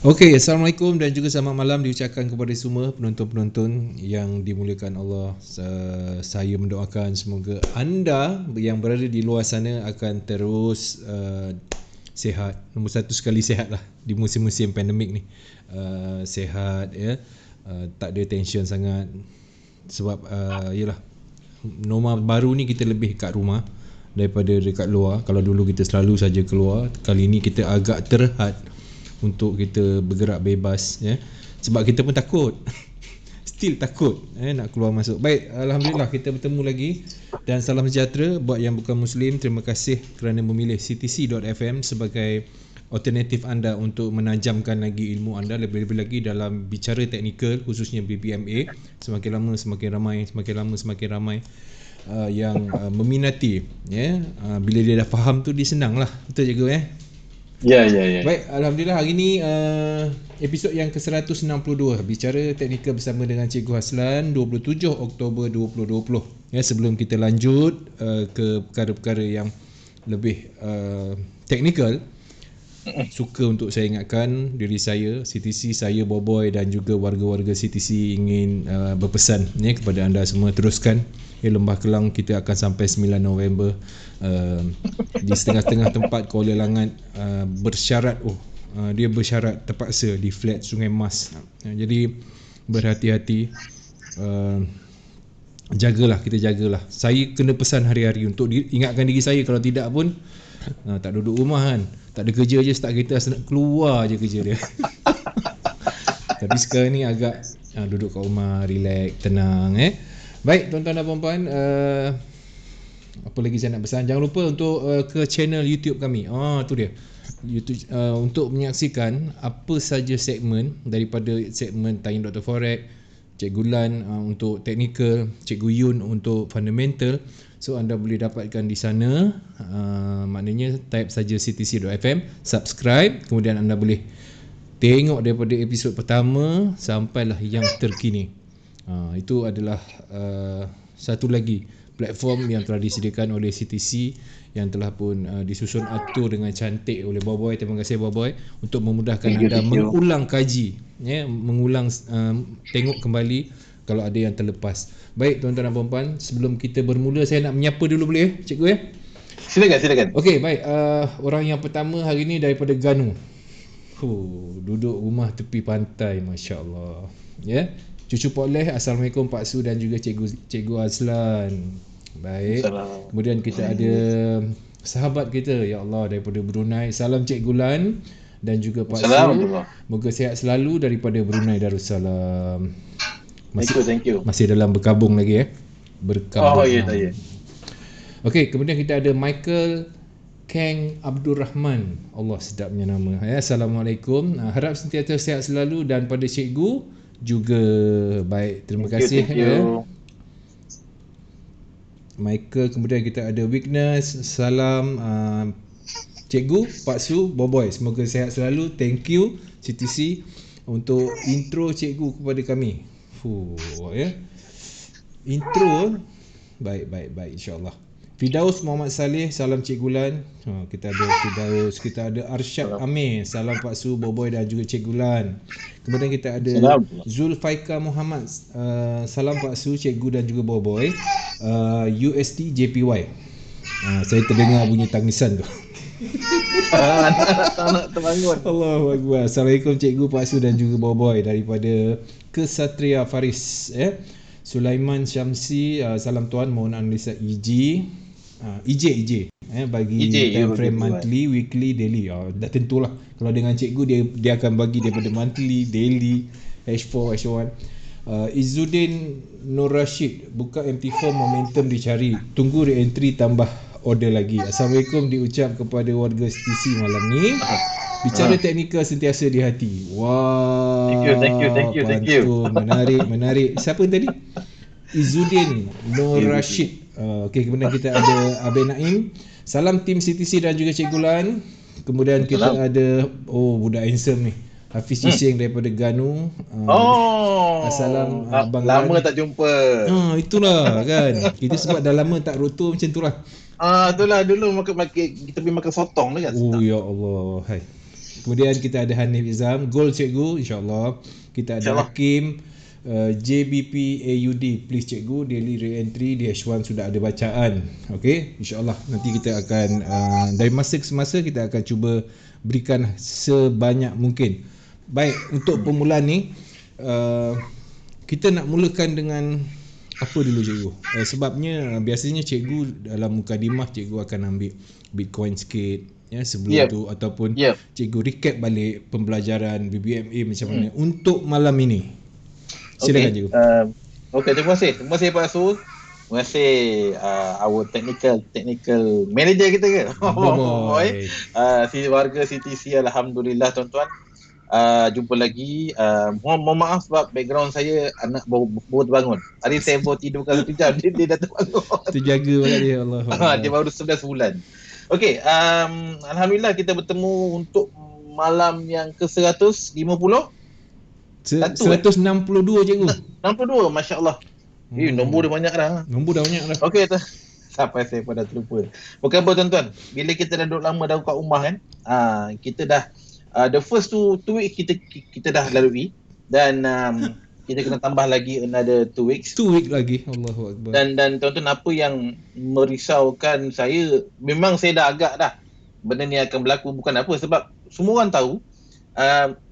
Okey, Assalamualaikum dan juga selamat malam diucapkan kepada semua penonton-penonton yang dimuliakan Allah. Saya mendoakan semoga anda yang berada di luar sana akan terus sihat. Nombor satu sekali sihat lah di musim-musim pandemik ni. Sihat ya. Tak ada tension sangat sebab yalah norma baru ni kita lebih kat rumah daripada dekat luar. Kalau dulu kita selalu saja keluar, kali ni kita agak terhad untuk kita bergerak bebas ya. Sebab kita pun takut. Still takut nak keluar masuk. Baik, alhamdulillah kita bertemu lagi dan salam sejahtera buat yang bukan muslim. Terima kasih kerana memilih CTC.fm sebagai alternatif anda untuk menajamkan lagi ilmu anda, lebih-lebih lagi dalam bicara teknikal khususnya BBMA. Semakin lama semakin ramai, semakin lama semakin ramai yang meminati ya. Bila dia dah faham tu dia senang lah. Betul cikgu Ya. Baik, alhamdulillah hari ni episod yang ke-162 bicara teknikal bersama dengan Cikgu Haslan 27 Oktober 2020. Ya, sebelum kita lanjut ke perkara-perkara yang lebih teknikal, suka untuk saya ingatkan diri saya, CTC, saya Boboy dan juga warga-warga CTC ingin berpesan ya kepada anda semua, teruskan ya, Lembah Kelang kita akan sampai 9 November. Di setengah-setengah tempat Kuala Langat bersyarat dia bersyarat terpaksa di flat Sungai Mas. Jadi berhati-hati, kita jagalah. Saya kena pesan hari-hari untuk ingatkan diri saya, kalau tidak pun tak duduk rumah kan, tak ada kerja je, start kereta nak keluar je kerja dia. Tapi sekarang ni agak duduk kat rumah, relax, tenang Baik tuan-tuan dan puan-puan, apa lagi saya nak pesan, jangan lupa untuk ke channel YouTube kami. Tu dia YouTube, untuk menyaksikan apa saja segmen daripada segmen Tanya Dr. Forex, Cikgu Lan untuk teknikal, Cikgu Yun untuk fundamental. So anda boleh dapatkan di sana. Maknanya type saja ctc.fm, subscribe, kemudian anda boleh tengok daripada episod pertama sampailah yang terkini. Itu adalah satu lagi platform yang telah disediakan oleh CTC yang telah pun disusun atur dengan cantik oleh Boboy. Terima kasih Boboy untuk memudahkan anda mengulang kaji ya, mengulang tengok kembali kalau ada yang terlepas. Baik tuan-tuan dan puan-puan, sebelum kita bermula saya nak menyapa dulu boleh cikgu Silakan. Okey, baik, orang yang pertama hari ni daripada Ganu. Duduk rumah tepi pantai, masya-Allah ya. Cucu Poleh, Assalamualaikum Pak Su dan juga Cikgu Haslan. Baik. Kemudian kita ada sahabat kita, ya Allah, daripada Brunei. Salam Cikgu Lan dan juga Pak Su. Moga sihat selalu daripada Brunei Darussalam. Thank you. Masih dalam berkabung lagi berkabung. Ya. Okey, kemudian kita ada Michael Kang Abdul Rahman. Allah, sedapnya nama. Assalamualaikum. Harap sentiasa sihat selalu dan pada cikgu juga. Baik, terima kasih. Thank you. Michael, kemudian kita ada Weakness. Salam cikgu, Pak Su, Boboy. Semoga sihat selalu. Thank you CTC untuk intro cikgu kepada kami. Intro baik insya-Allah. Firdaus Muhammad Saleh, salam Cikgu Lan. Kita ada Firdaus, kita ada Arsyad Amir, salam Pak Su, Boboy dan juga Cikgu Lan. Kemudian kita ada Zulfaika Muhammad, salam Pak Su, Cikgu dan juga Boboy. UST JPY. Saya terdengar bunyi tangisan tu. Anak terbangun. Allahu Akbar. Assalamualaikum Cikgu, Pak Su dan juga Boboy daripada Kesatria Faris Sulaiman Syamsi, salam tuan, mohon analisa EJ bagi time frame monthly, weekly, daily. Dah tentulah kalau dengan cikgu dia akan bagi daripada monthly, daily, H4, H1. Izzuddin Nur Rashid, buka MT4 momentum dicari, tunggu re-entry tambah order lagi. Assalamualaikum diucap kepada warga CTC malam ni. Bicara teknikal sentiasa di hati. Wah. Thank you. Menarik. Siapa tadi? Izzuddin Nur Rashid. Okey, kemudian kita ada Abel Naim. Salam tim CTC dan juga Cikgu Lan. Kemudian kita ada budak handsome ni, Hafiz Cising daripada Ganu. Assalam Abang lama Lan. tak jumpa. Itulah kan. Kita sebab dah lama tak roto macam tu lah. Itulah dulu kita pergi makan sotong lah kan. Ya Allah. Hai. Kemudian kita ada Hanif Izam, Gold cikgu, insyaAllah. Kita ada InsyaAllah. Hakim, JBP AUD, please cikgu, daily re-entry DH1 sudah ada bacaan. Okey, insyaAllah nanti kita akan dari masa ke semasa kita akan cuba berikan sebanyak mungkin. Baik, untuk permulaan ni kita nak mulakan dengan apa dulu cikgu? Sebabnya biasanya cikgu dalam mukadimah cikgu akan ambil Bitcoin sikit ya sebelum tu ataupun cikgu recap balik pembelajaran BBMA macam mana untuk malam ini. Silakan cikgu. Okey, terima kasih Pak Sul. Terima kasih our technical manager kita ke? Boy. Si warga CTC, alhamdulillah tuan-tuan. Jumpa lagi. Mohon maaf sebab background saya anak baru terbangun. Hari saya baru tidur kan 1 jam, dia dah terbangun. Terjaga pula dia, Allah. Dia baru 11 bulan. Okey, alhamdulillah kita bertemu untuk malam yang ke-150. 162 cikgu. 62, masya-Allah. Nombor dia banyak dah. Nombor dah banyak dah. Okey, sampai saya pada terlupa. Bukan apa tuan-tuan, bila kita dah duduk lama dah kat rumah kan, kita dah the first two weeks kita dah lalui dan kita kena tambah lagi another 2 weeks. 2 week lagi. Allahu Akbar. Dan tuan-tuan, apa yang merisaukan saya, memang saya dah agak dah benda ni akan berlaku, bukan apa, sebab semua orang tahu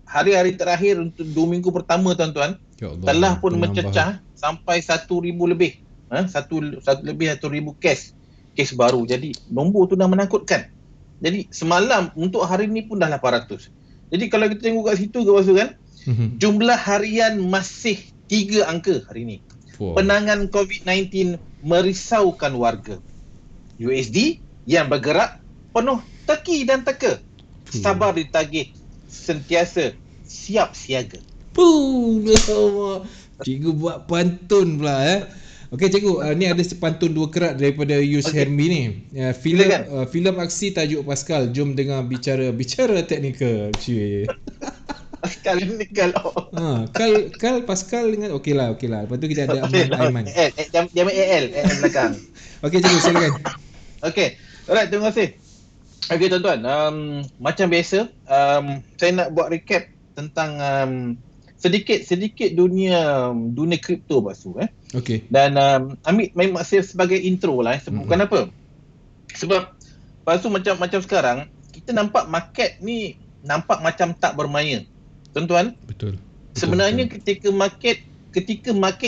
hari-hari terakhir untuk 2 minggu pertama tuan-tuan, ya Allah, telah pun mencecah sampai 1,000 lebih. 1,000 kes baru. Jadi nombor tu dah menakutkan. Jadi semalam untuk hari ni pun dah 800. Jadi kalau kita tengok kat situ ke Pasu kan, jumlah harian masih 3 angka hari ni. Wow. Penanganan COVID-19 merisaukan warga. USD yang bergerak penuh teki dan teka. Sabar ditagih, sentiasa siap siaga. Cikgu buat pantun pula Okey cikgu, ni ada sepantun 2 kerat daripada Yus Hermi ni. Filem aksi tajuk Pascal. Jom dengar bicara teknikal. Pascal teknikal. Kal Pascal dengan okeylah. Lepas tu kita ada Aiman. Jangan AL belakang. Okey cikgu, silakan. Okey. Alright, terima kasih. Okey tuan-tuan, macam biasa, saya nak buat recap tentang sedikit dunia kripto Pak Su. Okey. Dan ambil maksud sebagai intro lah. Bukan apa. Sebab Pak Su macam sekarang kita nampak market ni nampak macam tak bermaya. Tuan-tuan. Betul. Sebenarnya ketika market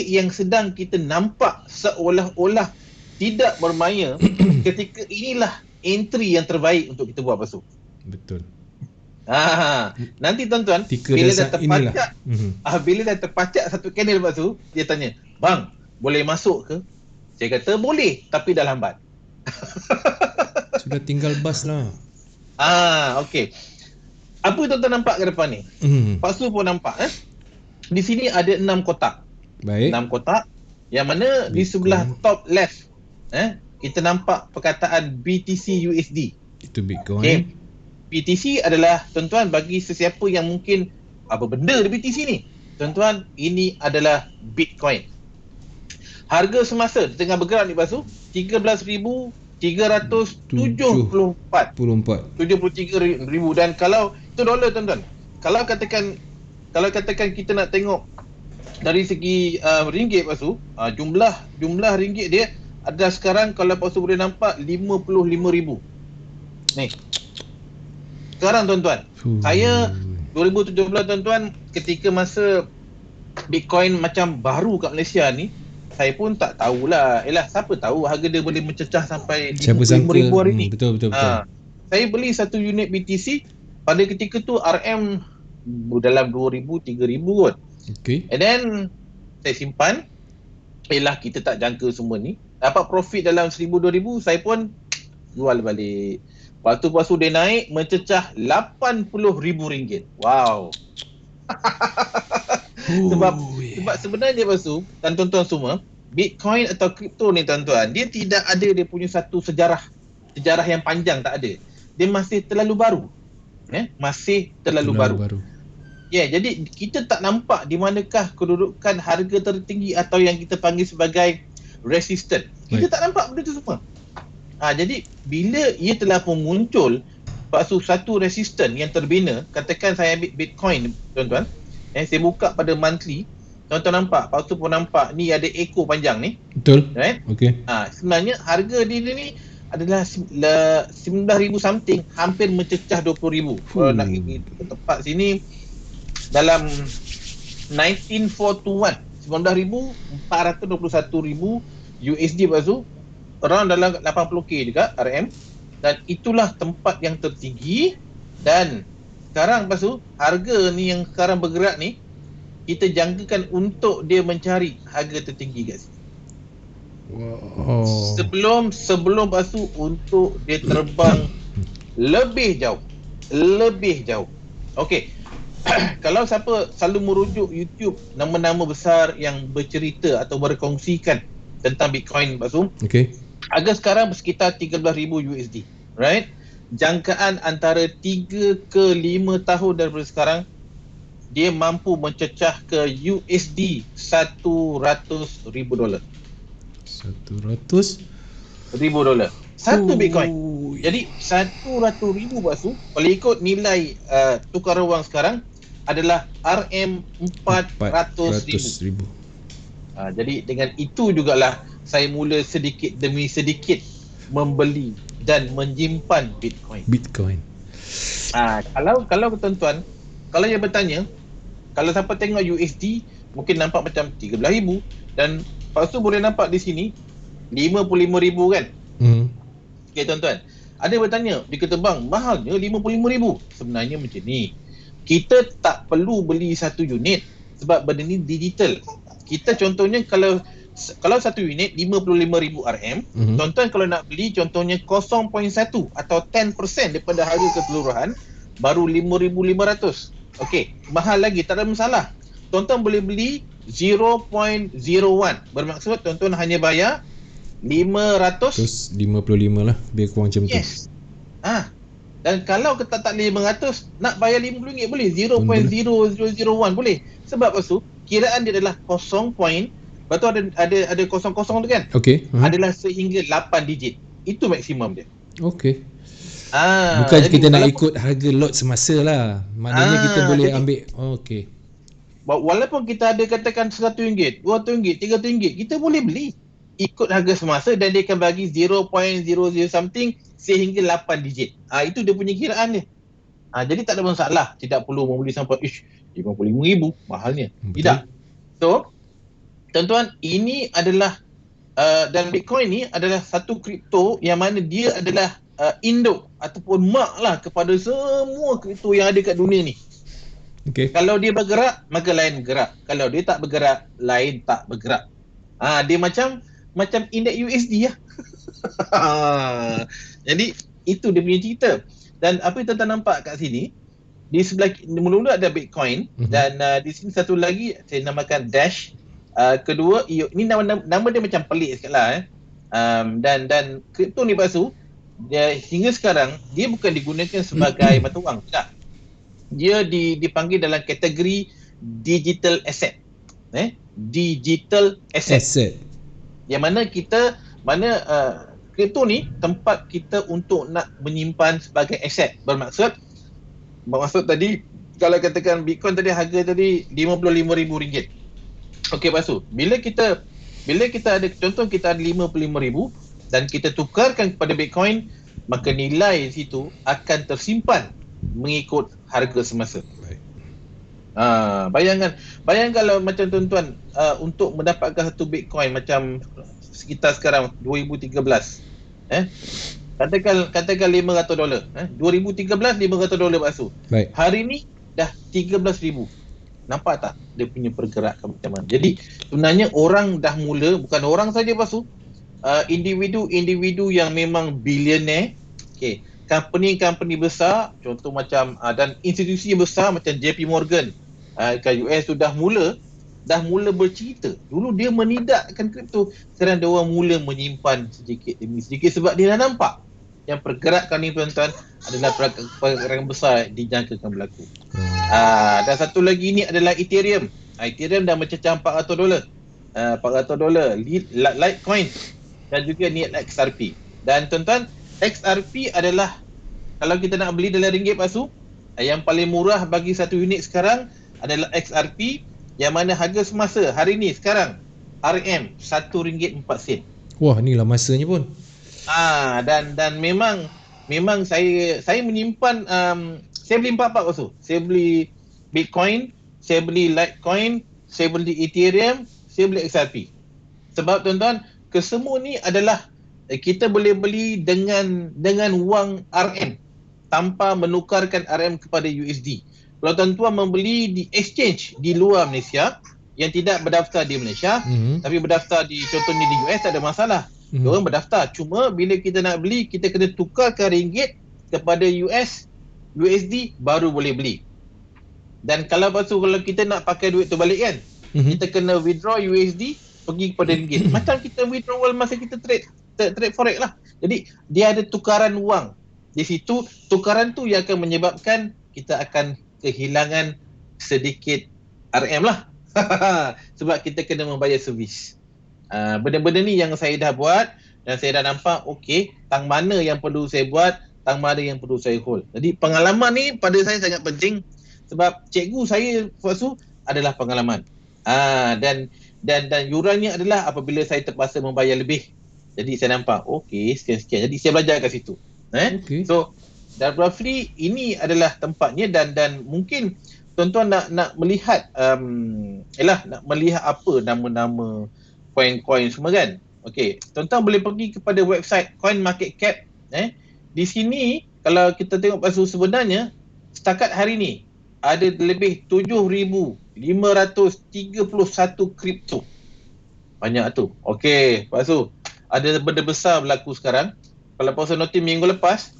yang sedang kita nampak seolah-olah tidak bermaya, ketika inilah entry yang terbaik untuk kita buat Pak Su. Betul. Nanti tuan-tuan, bila dah terpacak satu candle Pak Su, dia tanya, "Bang, boleh masuk ke?" Saya kata, "Boleh, tapi dah lambat." Sudah tinggal bas lah. Okey. Apa tuan-tuan nampak ke depan ni? Pak Su pun nampak Di sini ada 6 kotak. Baik. 6 kotak yang mana Bitcoin. Di sebelah top left kita nampak perkataan BTC USD. Itu Bitcoin. Okay. BTC adalah tuan-tuan, bagi sesiapa yang mungkin apa benda di BTC ni, tuan-tuan, ini adalah Bitcoin. Harga semasa tengah bergerak ni Pak Su, 13,374. 73,000. Dan kalau itu dolar tuan-tuan. Kalau katakan kita nak tengok dari segi ringgit Pak Su, jumlah ringgit dia ada sekarang, kalau Pak Su boleh nampak, 55,000. Ni. Sekarang tuan-tuan, saya 2017 tuan-tuan, ketika masa Bitcoin macam baru kat Malaysia ni, saya pun tak tahulah. Siapa tahu harga dia boleh mencecah sampai 55,000 hari ni. Betul. Saya beli satu unit BTC pada ketika tu RM dalam 2,000, 3,000 kot. Okay. And then saya simpan. Kita tak jangka semua ni. Dapat profit dalam 1,000, 2,000, saya pun jual balik. Lepas tu dia naik mencecah RM80,000. Wow. Sebab sebenarnya Pak Su dan tuan-tuan semua, Bitcoin atau kripto ni tuan-tuan, dia tidak ada dia punya satu sejarah yang panjang, tak ada. Dia masih terlalu baru. Masih terlalu baru. Jadi kita tak nampak di manakah kedudukan harga tertinggi atau yang kita panggil sebagai resistant. Kita tak nampak benda tu semua. Jadi bila ia telah pun muncul, Lepas tu satu resisten yang terbina, katakan saya ambil Bitcoin tuan-tuan, saya buka pada monthly, tuan-tuan nampak, lepas tu pun nampak ni ada ekor panjang ni, Betul. right? Okey. Sebenarnya harga dia ni adalah 19,000 something, hampir mencecah 20,000. Kalau nak tepat sini dalam 19,421, 19,421,000 USD lepas tu, around dalam 80k juga RM. Dan itulah tempat yang tertinggi. Dan sekarang lepas tu, harga ni yang sekarang bergerak ni, kita jangkakan untuk dia mencari harga tertinggi kat sini. Wow. Sebelum lepas tu untuk dia terbang lebih jauh. Okey. Kalau siapa selalu merujuk YouTube nama-nama besar yang bercerita atau berkongsikan tentang Bitcoin lepas tu, Okey. harga sekarang bersekitar 13,000 USD, right? Jangkaan antara 3 ke 5 tahun daripada sekarang, dia mampu mencecah ke USD $100,000. $100,000 satu Bitcoin. Jadi 100,000 lepas tu, kalau ikut nilai tukar wang sekarang adalah RM400,000. Jadi dengan itu jugalah saya mula sedikit demi sedikit membeli dan menyimpan Bitcoin. Kalau tuan-tuan, kalau yang bertanya, kalau siapa tengok USD mungkin nampak macam 13,000 dan lepas tu boleh nampak di sini 55,000 kan. Okey tuan-tuan, ada bertanya, dia kata bang mahalnya 55,000. Sebenarnya macam ni, kita tak perlu beli satu unit sebab benda ni digital. Kita contohnya kalau satu unit 55,000 RM, tuan-tuan kalau nak beli contohnya 0.1 atau 10% daripada harga keseluruhan baru 5,500. Okey, mahal lagi, tak ada masalah. Tuan-tuan boleh beli 0.01. Bermaksud tuan-tuan hanya bayar 555 lah, lebih kurang macam tu. Yes. Dan kalau kita tak boleh 500, nak bayar RM5 boleh, 0.0001 boleh. Sebab apa tu? Kiraan dia adalah 0. Lepas tu ada kosong-kosong tu kan? Okey. Adalah sehingga 8 digit. Itu maksimum dia. Okey. Bukan kita nak ikut harga lot semasa lah. Maknanya kita boleh ambil. Okey. Walaupun kita ada katakan RM100, RM200, RM300, kita boleh beli ikut harga semasa dan dia akan bagi 0.00 something sehingga 8 digit. Itu dia punya kiraan dia. Jadi tak ada masalah. Tidak perlu membeli sampai 55,000 mahalnya. Tidak. So, tuan-tuan, ini adalah dan Bitcoin ni adalah satu kripto yang mana dia adalah induk ataupun mak lah kepada semua kripto yang ada kat dunia ni. Okay. Kalau dia bergerak, maka lain bergerak. Kalau dia tak bergerak, lain tak bergerak. Dia macam indeks USD lah. Jadi itu dia punya cerita. Dan apa yang tuan-tuan nampak kat sini, di sebelah mula-mula ada Bitcoin dan di sini satu lagi saya namakan Dash. Kedua, ini nama dia macam pelik sikit lah. Dan kripto ni lepas tu, hingga sekarang dia bukan digunakan sebagai mata wang, tidak. Dia dipanggil dalam kategori digital asset. Digital asset. Yang mana kripto ni tempat kita untuk nak menyimpan sebagai aset. Bermaksud tadi, kalau katakan Bitcoin tadi harga tadi RM55,000. Okey, lepas tu bila kita ada contoh kita ada 55,000 dan kita tukarkan kepada Bitcoin, maka nilai situ akan tersimpan mengikut harga semasa. Bayangkan kalau macam tuan-tuan untuk mendapatkan satu Bitcoin macam sekitar sekarang 2013, katakan $500, 2013 $500 bakso. Hari ni dah 13,000. Nampak tak dia punya pergerakan macam mana? Jadi sebenarnya orang dah mula, bukan orang saja bakso, individu yang memang billionaire, company besar, contoh macam dan institusi besar macam JP Morgan kat US tu dah mula bercerita. Dulu dia menidakkan kripto, sekarang dia orang mula menyimpan sedikit demi sedikit sebab dia dah nampak yang pergerakan ni tuan-tuan adalah pergerakan besar dijangkakan berlaku. Dan satu lagi ni adalah Ethereum. Ethereum dah mencecah $400. Litecoin dan juga ni XRP. Dan tuan-tuan, XRP adalah kalau kita nak beli dalam ringgit Pak Su, yang paling murah bagi satu unit sekarang adalah XRP, yang mana harga semasa hari ni sekarang RM RM1.04. Wah, inilah masanya pun. Dan memang saya menyimpan, saya beli 4 Pak Su. Saya beli Bitcoin, saya beli Litecoin, saya beli Ethereum, saya beli XRP. Sebab tuan-tuan, kesemua ni adalah kita boleh beli dengan wang RM tanpa menukarkan RM kepada USD. Kalau tuan-tuan membeli di exchange di luar Malaysia yang tidak berdaftar di Malaysia, tapi berdaftar di, contohnya di US, tak ada masalah. Diorang berdaftar. Cuma bila kita nak beli, kita kena tukarkan ringgit kepada USD baru boleh beli. Dan kalau kita nak pakai duit tu balik kan, kita kena withdraw USD pergi kepada ringgit. Macam kita withdrawal masa kita trade forex lah. Jadi dia ada tukaran wang. Di situ tukaran tu yang akan menyebabkan kita akan kehilangan sedikit RM lah. Sebab kita kena membayar servis. Benda-benda ni yang saya dah buat dan saya dah nampak okey, tang mana yang perlu saya buat, tang mana yang perlu saya hold. Jadi pengalaman ni pada saya sangat penting sebab cikgu saya Fuasu adalah pengalaman. Dan yurannya adalah apabila saya terpaksa membayar lebih. Jadi saya nampak okey, sekian-sekian. Jadi saya belajar kat situ. Okay. So dan roughly ini adalah tempatnya dan mungkin tuan-tuan nak melihat nak melihat apa nama-nama koin-koin semua kan. Okey, tuan-tuan boleh pergi kepada website CoinMarketCap. Di sini kalau kita tengok pasal sebenarnya setakat hari ni ada lebih 7,531 kripto. Banyak tu. Okey, pasal ada benda besar berlaku sekarang. Kalau pasal notis minggu lepas,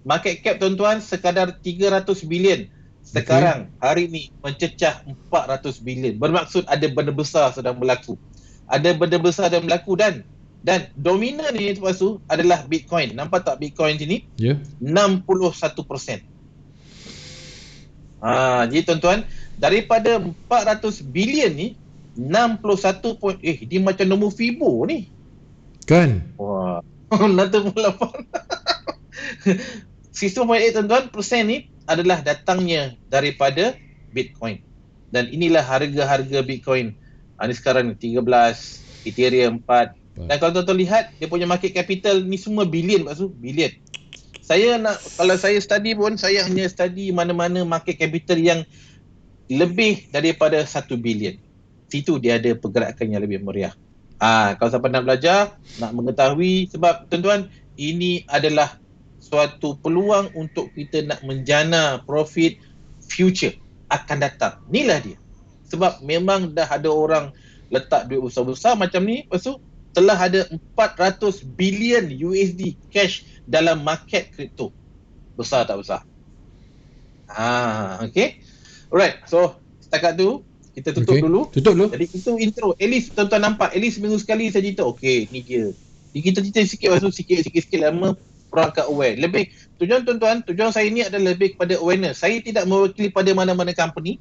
market cap tuan-tuan sekadar 300 bilion. Sekarang hari ni mencecah 400 bilion. Bermaksud ada benda besar sedang berlaku. Ada benda besar yang berlaku dan dominan ni Tuan adalah Bitcoin. Nampak tak Bitcoin sini? Ya. 61%. Jadi tuan-tuan, daripada 400 bilion ni 61 dia macam nombor Fibo ni. Kan? Wah, 68. 6.8 tuan-tuan persen ni adalah datangnya daripada Bitcoin. Dan inilah harga-harga Bitcoin. Ini sekarang 13, Ethereum 4. Dan kalau tuan-tuan lihat, dia punya market capital ni semua bilion maksud, bilion. Kalau saya study pun, saya hanya study mana-mana market capital yang lebih daripada 1 bilion. Situ dia ada pergerakan yang lebih meriah. Kalau siapa nak belajar, nak mengetahui, sebab tuan-tuan, ini adalah suatu peluang untuk kita nak menjana profit future akan datang. Inilah dia. Sebab memang dah ada orang letak duit besar-besar macam ni, lepas tu telah ada 400 bilion USD cash dalam market kripto. Besar tak besar? Okay. Alright, so setakat tu kita tutup dulu. Jadi itu intro. At least tuan-tuan nampak, at least seminggu sekali saya cerita. Okay, ni dia. Kita cerita sikit, lepas tu sikit-sikit lama perangkat aware. Lebih tujuan tuan-tuan, tujuan saya ni adalah lebih kepada awareness. Saya tidak mewakili pada mana-mana company.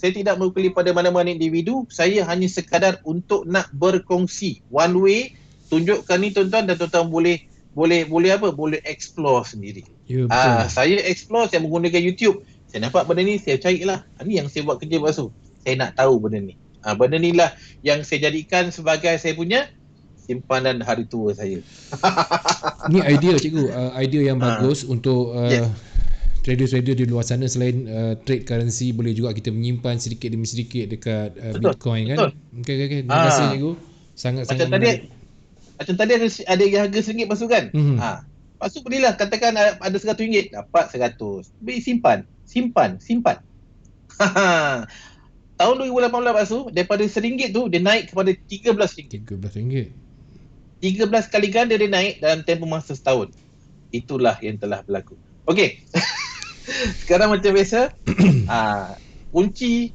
Saya tidak mewakili pada mana-mana individu. Saya hanya sekadar untuk nak berkongsi. One way, tunjukkan ni tuan-tuan dan tuan-tuan boleh explore sendiri. Saya explore, saya menggunakan YouTube. Saya nampak benda ni, saya carilah. Ini yang saya buat kerja pasal. Saya nak tahu benda ni. Benda ni lah yang saya jadikan sebagai saya punya simpanan hari tua saya. Ni idea cikgu, idea yang bagus untuk trader-trader di luar sana. Selain trade currency, boleh juga kita menyimpan sedikit demi sedikit dekat Bitcoin kan. Okay. Terima kasih cikgu. Sangat-sangat menarik. Macam tadi ada yang harga RM1 pasal kan. Pasal belilah, katakan ada RM100, dapat 100. Beri simpan. Tahun 2018 pasal daripada RM1 tu dia naik kepada RM13. 13 kali ganda dia naik dalam tempoh masa setahun. Itulah yang telah berlaku. Okey. Sekarang macam biasa, kunci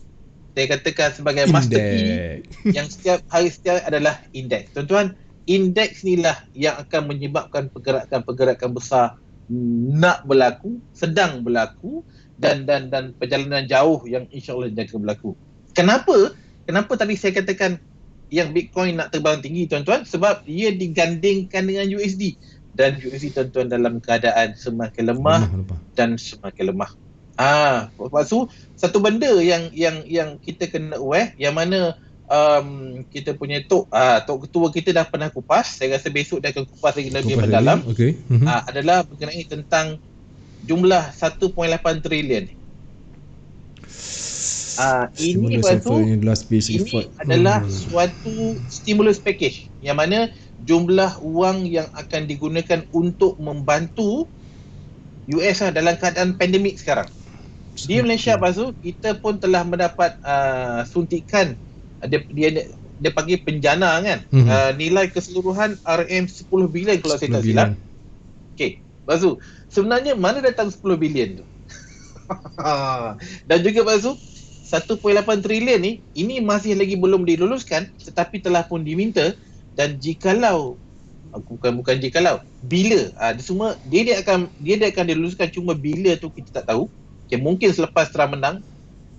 saya katakan sebagai master key yang setiap hari adalah indeks. Tuan-tuan, indeks inilah yang akan menyebabkan pergerakan besar nak berlaku, sedang berlaku dan perjalanan jauh yang insya-Allah akan berlaku. Kenapa tadi saya katakan yang Bitcoin nak terbang tinggi tuan-tuan? Sebab dia digandingkan dengan USD. dan USD tuan-tuan dalam keadaan semakin lemah dan semakin lemah. Lepas tu satu benda yang kita kena aware, yang mana kita punya Tok Ketua kita dah pernah kupas, saya rasa besok dia akan kupas lagi lebih mendalam. Okay. Adalah berkenaan tentang jumlah 1.8 trilion. Ini adalah suatu stimulus package yang mana jumlah wang yang akan digunakan untuk membantu US dalam keadaan pandemik sekarang. Di Malaysia lepas tu kita pun telah mendapat suntikan, dia panggil penjana kan, nilai keseluruhan RM10 bilion kalau saya tak silap. Okey, lepas tu sebenarnya mana datang 10 bilion tu? Dan juga lepas tu 1.8 trilion ni, ini masih lagi belum diluluskan tetapi telah pun diminta. Dan jikalau bukan jikalau, bila dia akan diluluskan, cuma bila tu kita tak tahu. Okay, mungkin selepas Trump menang,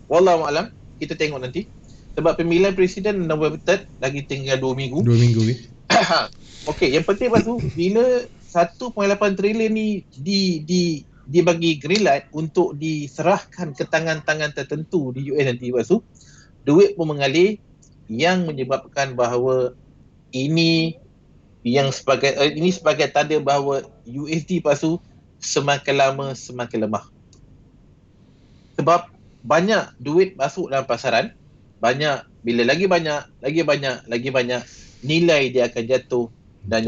wallahu alam, kita tengok nanti. Sebab pemilihan presiden November 3rd lagi tinggal 2 minggu. Okey, yang penting lepas tu bila 1.8 trilion ni dibagi green light untuk diserahkan ke tangan-tangan tertentu di US nanti, lepas tu duit pun mengalir, yang menyebabkan bahawa ini sebagai tanda bahawa USD lepas tu semakin lama semakin lemah. Sebab banyak duit masuk dalam pasaran, bila lagi banyak, nilai dia akan jatuh. Bila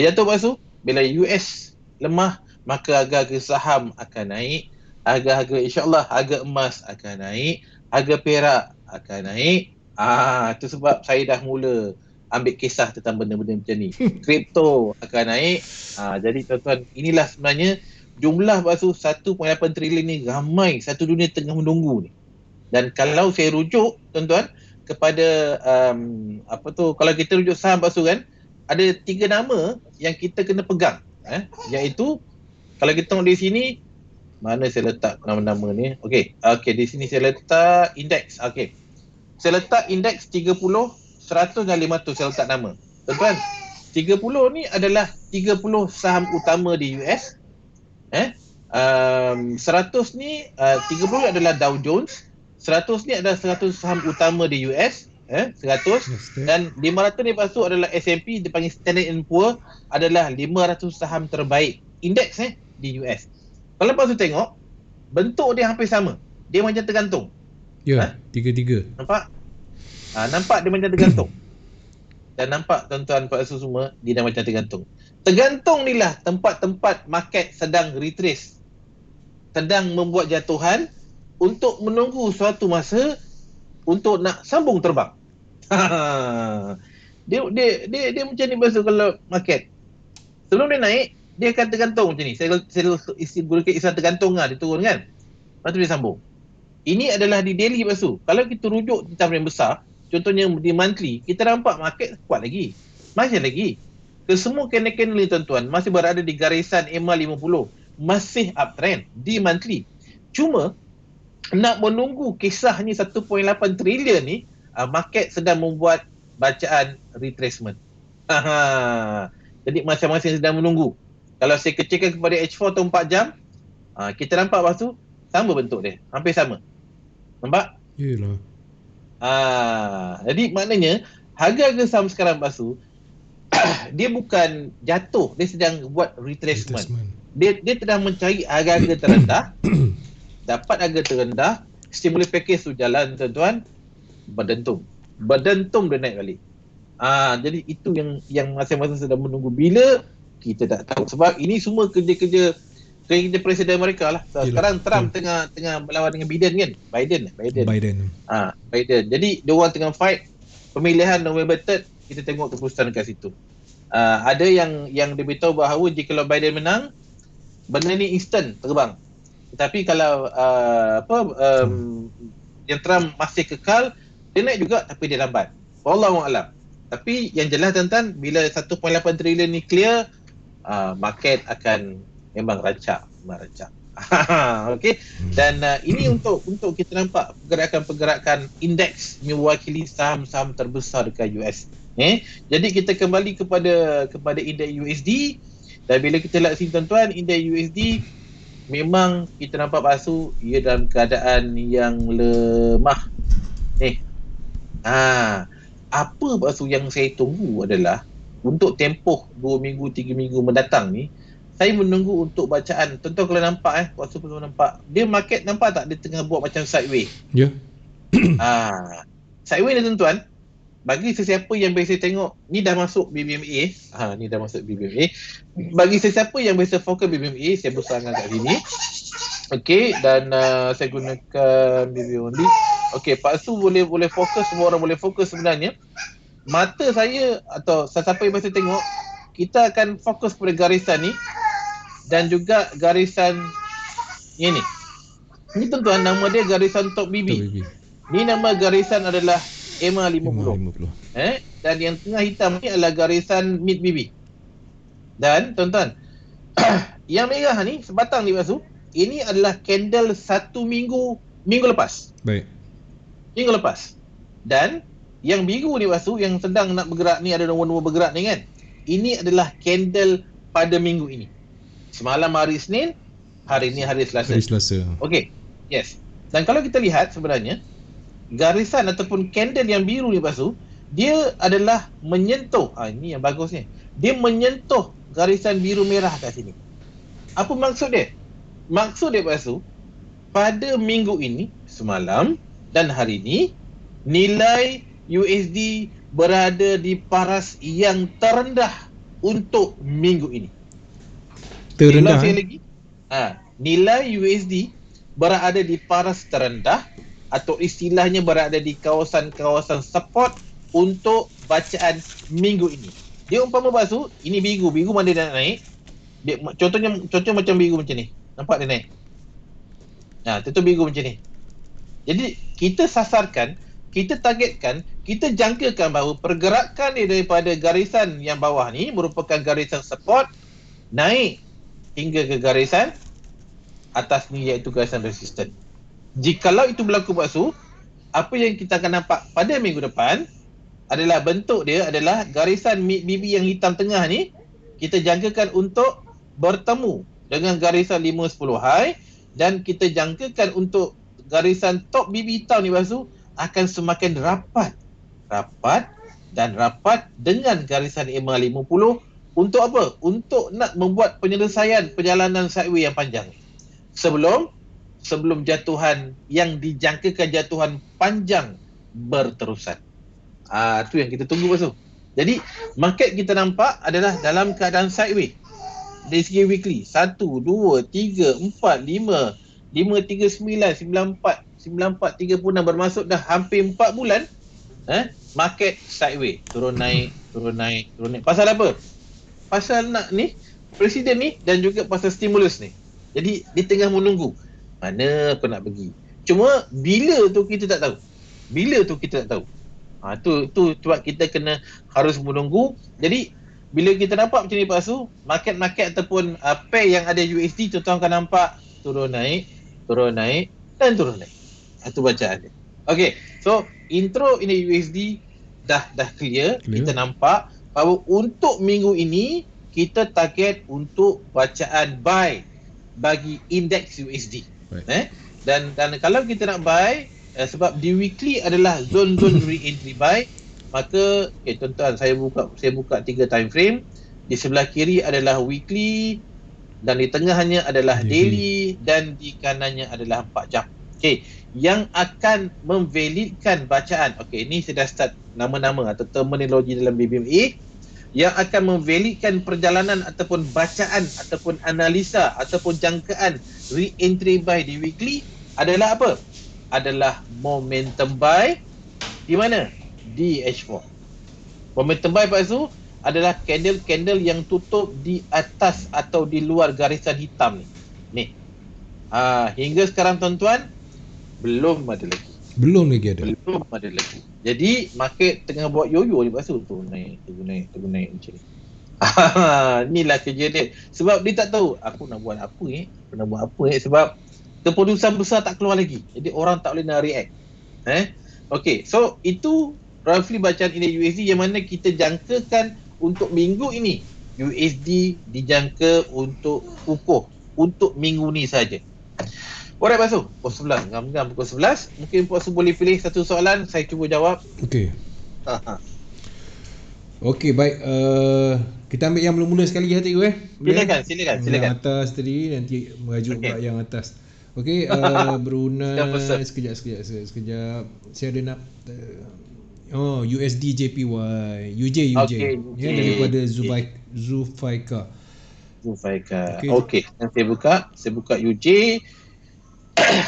jatuh lepas tu, bila US lemah, maka harga saham akan naik, harga insya-Allah harga emas akan naik, harga perak akan naik. Itu sebab saya dah mula ambil kisah tentang benda-benda macam ni. Kripto akan naik. Jadi tuan-tuan, inilah sebenarnya jumlah basuh 1.8 trilion ni, ramai satu dunia tengah menunggu ni. Dan kalau saya rujuk tuan-tuan kepada kalau kita rujuk saham basuh kan, ada 3 nama yang kita kena pegang, iaitu kalau kita tengok di sini, mana saya letak nama-nama ni? Okey, di sini saya letak indeks. Okey, saya letak indeks 30, 100 dan 500, saya letak nama. Tuan-tuan, 30 ni adalah 30 saham utama di US. 100 ni 30 adalah Dow Jones. 100 ni adalah 100 saham utama di US. 100. Dan 500 ni lepas tu adalah S&P, dipanggil Standard & Poor's, adalah 500 saham terbaik indeks di US. Kalau lepas tu tengok, bentuk dia hampir sama. Dia macam tergantung. Ya, tiga-tiga. Nampak? Nampak dia macam tergantung. Dan nampak tuan-tuan Pak Asu semua, dia dah macam tergantung. Tergantung ni lah tempat-tempat market sedang retrace, sedang membuat jatuhan untuk menunggu suatu masa untuk nak sambung terbang. Dia macam ni Pak Asu kalau market. Sebelum dia naik, dia akan tergantung macam ni. Saya gunakan istilah tergantung dia turun kan. Lepas tu dia sambung. Ini adalah di daily Pak Asu. Kalau kita rujuk di time yang besar, contohnya di monthly, kita nampak market kuat lagi. Masih lagi. Kesemua candle ni tuan-tuan masih berada di garisan EMA 50. Masih uptrend di monthly. Cuma nak menunggu kisahnya 1.8 trilion ni, market sedang membuat bacaan retracement. Jadi masing-masing sedang menunggu. Kalau saya kecilkan kepada H4 atau 4 jam, kita nampak lepas tu sama bentuk dia, hampir sama. Nampak? Yalah. Jadi maknanya harga-harga saham sekarang lepas tu dia bukan jatuh, dia sedang buat retracement. Dia sedang mencari harga-harga terendah. Dapat harga terendah, stimulus package tu jalan tuan-tuan, berdentum dia naik balik. Jadi itu yang masing-masing sedang menunggu. Bila kita tak tahu, sebab ini semua kerja presiden Amerika lah. Sekarang Trump tengah berlawan dengan Biden kan? Biden. Jadi dia orang tengah fight pemilihan November 3rd. Kita tengok keputusan kat situ. Ada yang diberitahu bahawa jika Biden menang, benda ni instant terbang. Tetapi kalau yang Trump masih kekal, dia naik juga tapi dia lambat. Wallahu a'lam. Tapi yang jelas tuan-tuan, bila 1.8 trilion ni clear, market akan memang rancak. Okey. Dan ini untuk kita nampak pergerakan-pergerakan indeks mewakili saham-saham terbesar dekat US. Jadi kita kembali kepada indeks USD, dan bila kita lihat sini tuan-tuan, indeks USD memang kita nampak pasu ia dalam keadaan yang lemah. Apa pasu yang saya tunggu adalah untuk tempoh 2 minggu 3 minggu mendatang ni, saya menunggu untuk bacaan. Tuan-tuan kalau nampak pasu nampak, dia market nampak tak dia tengah buat macam sideways. Ya. Sideways ni tuan-tuan, bagi sesiapa yang biasa tengok ni dah masuk BBMA, ni dah masuk BBMA. Bagi sesiapa yang biasa fokus BBMA, saya besarkan kat sini. Okey, dan saya gunakan BBMA only. Okey, Pak Su boleh fokus, semua orang boleh fokus sebenarnya. Mata saya atau siapa yang biasa tengok, kita akan fokus pada garisan ni dan juga garisan ini. Ni tuan-tuan, nama dia garisan top BB. Ni nama garisan adalah MA50. Dan yang tengah hitam ni adalah garisan mid BB. Dan tuan-tuan, yang merah ni sebatang ni Pak Su, ini adalah candle 1 minggu lepas. Baik. Minggu lepas. Dan yang biru ni Pak Su, yang sedang nak bergerak ni, ada nombor-nombor bergerak ni kan. Ini adalah candle pada minggu ini. Semalam hari Isnin, hari ni hari Selasa. Okey. Yes. Dan kalau kita lihat sebenarnya garisan ataupun candle yang biru ni Pak Su, dia adalah menyentuh, ini yang bagus ni. Dia menyentuh garisan biru merah kat sini. Apa maksud dia? Maksud dia Pak Su, pada minggu ini, semalam dan hari ini, nilai USD berada di paras yang terendah untuk minggu ini. Terendah? Sekali lagi, nilai USD berada di paras terendah atau istilahnya berada di kawasan-kawasan support untuk bacaan minggu ini. Dia umpama Pak Su, ini biru mana dia nak naik. Contohnya macam biru macam ni. Nampak dia naik? Itu biru macam ni. Jadi kita sasarkan, kita targetkan, kita jangkakan bahawa pergerakan dia daripada garisan yang bawah ni merupakan garisan support, naik hingga ke garisan atas ni iaitu garisan resisten. Jikalau itu berlaku Pak Su, apa yang kita akan nampak pada minggu depan adalah bentuk dia adalah garisan mid BB yang hitam tengah ni, kita jangkakan untuk bertemu dengan garisan 5-10 high, dan kita jangkakan untuk garisan top BB hitam ni Pak Su akan semakin rapat dengan garisan MA50 untuk apa? Untuk nak membuat penyelesaian perjalanan sideways yang panjang sebelum jatuhan yang dijangkakan jatuhan panjang berterusan. Itu yang kita tunggu Pak Su. Jadi market kita nampak adalah dalam keadaan sideways dari segi weekly. 1, 2, 3, 4, 5, 5, 3, 9, 94, 36 bermasuk dah hampir 4 bulan market sideways, turun naik. Pasal apa? Pasal nak ni presiden ni dan juga pasal stimulus ni. Jadi dia tengah menunggu mana aku nak pergi. Cuma bila tu kita tak tahu. Tu sebab kita kena harus menunggu. Jadi bila kita nampak macam ni Pak Su, market ataupun pair yang ada USD, tuan-tuan akan nampak turun naik dan turun naik. Itu bacaan dia. Okey, so intro ini USD dah clear. Kita nampak bahawa untuk minggu ini kita target untuk bacaan buy bagi indeks USD. Dan kalau kita nak buy, sebab di weekly adalah zone re-entry buy, maka tuan-tuan, saya buka 3 time frame. Di sebelah kiri adalah weekly, dan di tengahnya adalah daily, dan di kanannya adalah 4 jam. Yang akan memvalidkan bacaan. Ini saya dah start nama-nama atau terminologi dalam BBMA. Yang akan memvalidkan perjalanan ataupun bacaan ataupun analisa ataupun jangkaan re-entry buy di weekly adalah apa? Adalah momentum buy di mana? Di H4. Momentum buy Pak Su adalah candle yang tutup di atas atau di luar garisan hitam ni. Hingga sekarang tuan-tuan belum ada lagi. Belum ada lagi. Jadi market tengah buat yo-yo ni Pak Su, turun naik macam ni. Inilah kerja dia. Sebab dia tak tahu aku nak buat apa sebab keputusan besar tak keluar lagi. Jadi orang tak boleh nak react. So itu roughly bacaan indeks USD yang mana kita jangkakan untuk minggu ini USD dijangka untuk kukuh untuk minggu ni saja. Alright Pasu, pukul 11, ngam-ngam pukul 11. Mungkin Pasu boleh pilih satu soalan, saya cuba jawab. Okey. Okey, baik. Kita ambil yang mula-mula sekali ya cikgu Silakan. Yang atas tadi, nanti merajuk pula yang atas. Okey, Brunei. Sekejap. Saya ada nak USD JPY, UJ. Okay, Ya, daripada Zufaika. Okey, saya buka UJ.